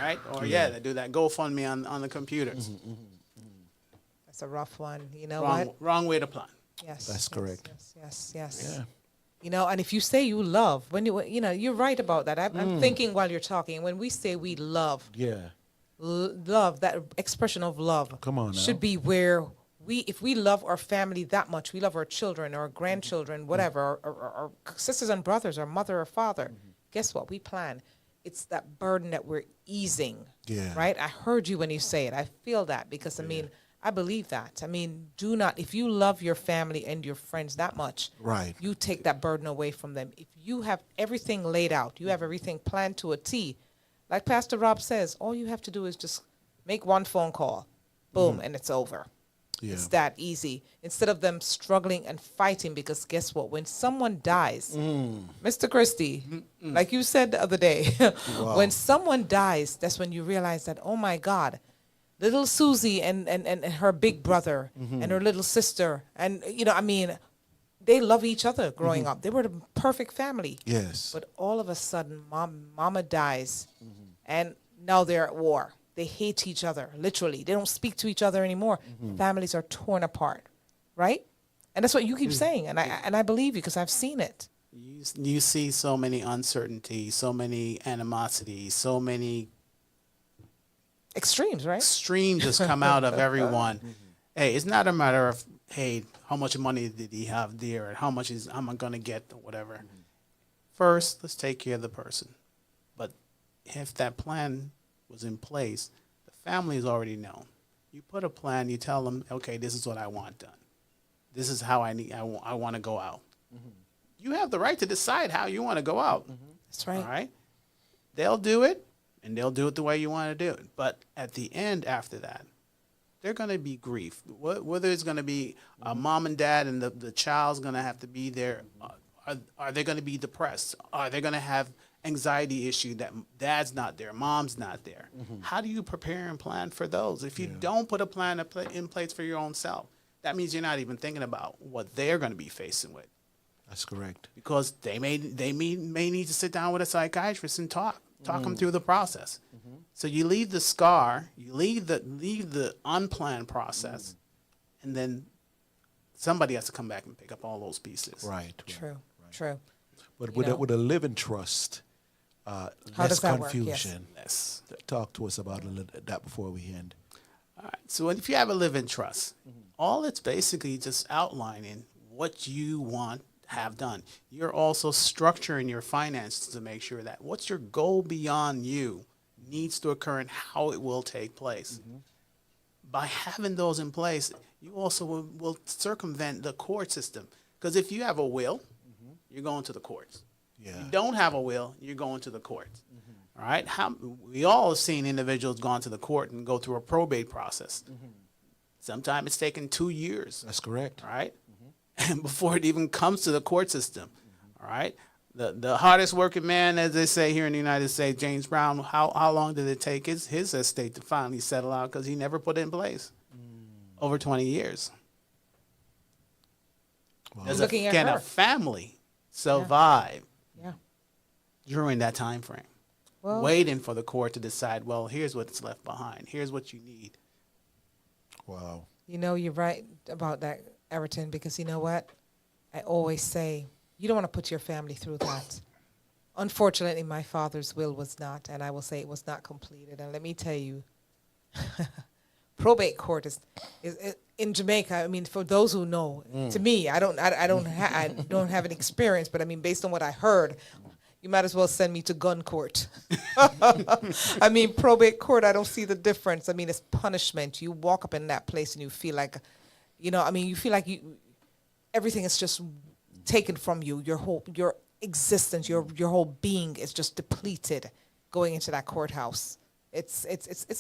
Right? Or they do that GoFundMe on the computers. That's a rough one. You know what? Wrong way to plan. That's correct. Yes. Yeah. You know, and if you say you love, you're right about that. I'm thinking while you're talking. When we say we love, love, that expression of love, Come on now. should be where if we love our family that much, we love our children, our grandchildren, whatever, our sisters and brothers, our mother or father. Guess what? We plan. It's that burden that we're easing. Yeah. Right? I heard you when you say it. I feel that because, I believe that. If you love your family and your friends that much, right, you take that burden away from them. If you have everything laid out, you have everything planned to a T, like Pastor Rob says, all you have to do is just make one phone call, boom, and it's over. Yeah. It's that easy. Instead of them struggling and fighting, because guess what? When someone dies, Mr. Christie, like you said the other day, when someone dies, that's when you realize that, oh my God, little Susie and her big brother and her little sister, and they love each other growing up. They were the perfect family. Yes. But all of a sudden, mama dies, and now they're at war. They hate each other, literally. They don't speak to each other anymore. Families are torn apart, right? And that's what you keep saying, and I believe you because I've seen it. You see so many uncertainties, so many animosities, so many extremes, right? Extremes just come out of everyone. Hey, it's not a matter of, hey, how much money did he have there, and how much am I going to get, or whatever. First, let's take care of the person. But if that plan was in place, the family is already known. You put a plan, you tell them, okay, this is what I want done. This is how I want to go out. You have the right to decide how you want to go out. That's right. All right? They'll do it, and they'll do it the way you want to do it. But at the end, after that, they're going to be grief. Whether it's going to be a mom and dad and the child's going to have to be there, are they going to be depressed? Are they going to have anxiety issue that dad's not there, mom's not there? How do you prepare and plan for those? If you don't put a plan in place for your own self, that means you're not even thinking about what they're going to be facing with. That's correct. Because they may need to sit down with a psychiatrist and talk them through the process. So you leave the scar, you leave the unplanned process, and then somebody has to come back and pick up all those pieces. Right. True. But with a living trust, less confusion. Yes. Talk to us about that before we end. All right. So if you have a living trust, all it's basically just outlining what you want to have done. You're also structuring your finances to make sure that what's your goal beyond you needs to occur and how it will take place. By having those in place, you also will circumvent the court system. Because if you have a will, you're going to the courts. Yeah. If you don't have a will, you're going to the courts. All right? We all have seen individuals gone to the court and go through a probate process. Sometimes it's taken 2 years. That's correct. All right? And before it even comes to the court system. All right? The hardest working man, as they say here in the United States, James Brown, how long did it take his estate to finally settle out because he never put it in place? Over 20 years. Wow. Can a family survive during that time frame? Well, waiting for the court to decide, well, here's what's left behind. Here's what you need. Wow. You know, you're right about that, Everton, because you know what? I always say, you don't want to put your family through that. Unfortunately, my father's will was not, and I will say it was not completed. And let me tell you, probate court is in Jamaica. I mean, for those who know, to me, I don't have an experience, but I mean, based on what I heard, you might as well send me to gun court. I mean, probate court, I don't see the difference. I mean, it's punishment. You walk up in that place and you feel like, you feel like everything is just taken from you. Your existence, your whole being is just depleted going into that courthouse. It's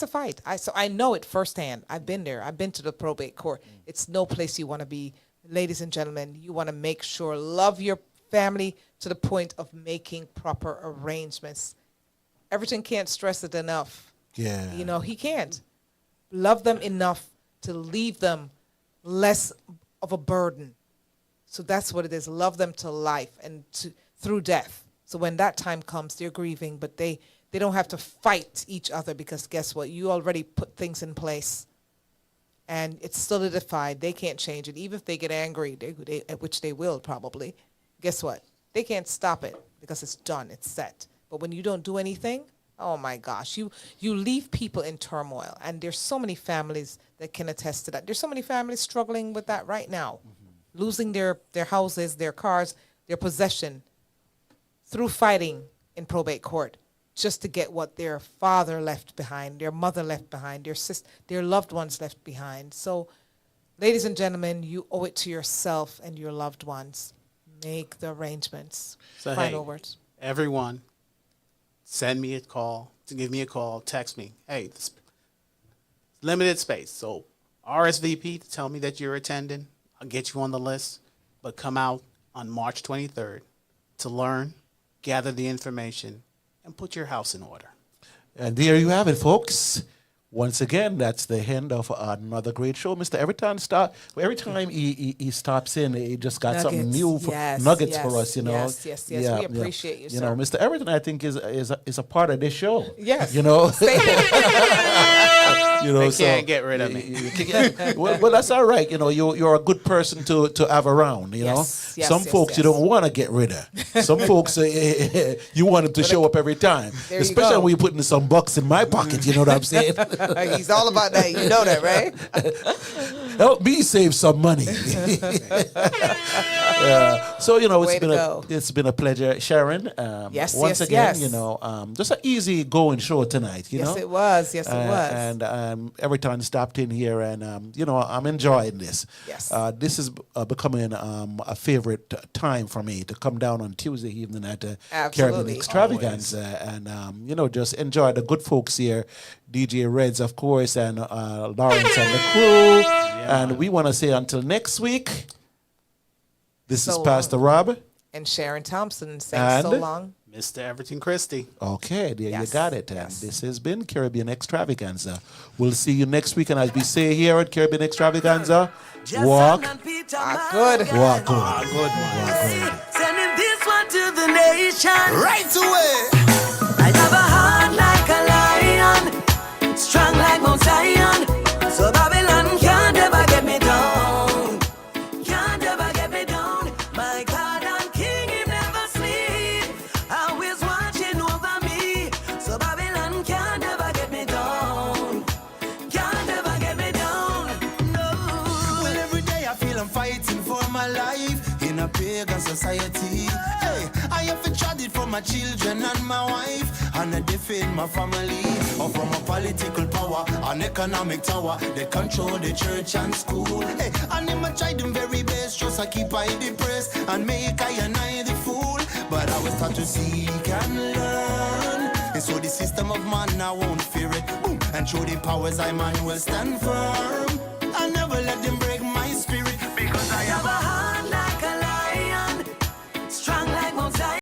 a fight. So I know it firsthand. I've been there. I've been to the probate court. It's no place you want to be. Ladies and gentlemen, you want to make sure, love your family to the point of making proper arrangements. Everton can't stress it enough. Yeah. He can't. Love them enough to leave them less of a burden. So that's what it is. Love them to life and through death. So when that time comes, they're grieving, but they don't have to fight each other because guess what? You already put things in place. And it's solidified. They can't change it. Even if they get angry, which they will probably, guess what? They can't stop it because it's done. It's set. But when you don't do anything, oh my gosh, you leave people in turmoil. And there's so many families that can attest to that. There's so many families struggling with that right now, losing their houses, their cars, their possession through fighting in probate court just to get what their father left behind, their mother left behind, their loved ones left behind. So, ladies and gentlemen, you owe it to yourself and your loved ones. Make the arrangements. So, Final hey, words. Everyone, send me a call, give me a call, text me. Hey, this limited space. So RSVP to tell me that you're attending. I'll get you on the list. But come out on March 23rd to learn, gather the information, and put your house in order. And there you have it, folks. Once again, that's the end of another great show. Mr. Every time he stops in, he just got something new, nuggets for us, you know. Yes. We appreciate you, sir. You know, Mr. Everton, I think, is a part of this show. Yes. You know. You know, they can't get rid of me. Well, that's all right. You know, you're a good person to have around. You know, some folks you don't want to get rid of. Some folks you want them to show up every time, especially when you're putting some bucks in my pocket. You know what I'm saying? He's all about that. You know that, right? Help me save some money. So you know, it's been a pleasure, Sharon. Once again, you know, just an easy going show tonight. You know, it was. Yes, it was. And Everton stopped in here, and you know, I'm enjoying this. Yes. This is becoming a favorite time for me to come down on Tuesday evening at the Caribbean Extravaganza, and you know, just enjoy the good folks here, DJ Reds, of course, and Lawrence and the crew. And we want to say until next week. This is Pastor Rob and Sharon Thompson saying so long. Mr. Everton Christie. Okay, there you got it. And this has been Caribbean Extravaganza. We'll see you next week. And as we say here at Caribbean Extravaganza, walk good. Walk good. Sending this one to the nation. Right away. I have a heart like a lion, strong like Mount Zion. So Babylon can't ever get me down. Can't ever get me down. My God and King, he never sleep. Always watching over me. So Babylon can't ever get me down. Can't ever get me down. No. Well, every day I feel I'm fighting for my life in a pagan society. Hey, I have to trade it for my children and my wife, and I defend my family, or from a political power, an economic tower, they control the church and school. Hey, and them I try them very best, just I keep I depressed and make I and I the fool. But I was taught to seek and learn, and so the system of man I won't fear it. Boom, and through the powers I man will stand firm. I never let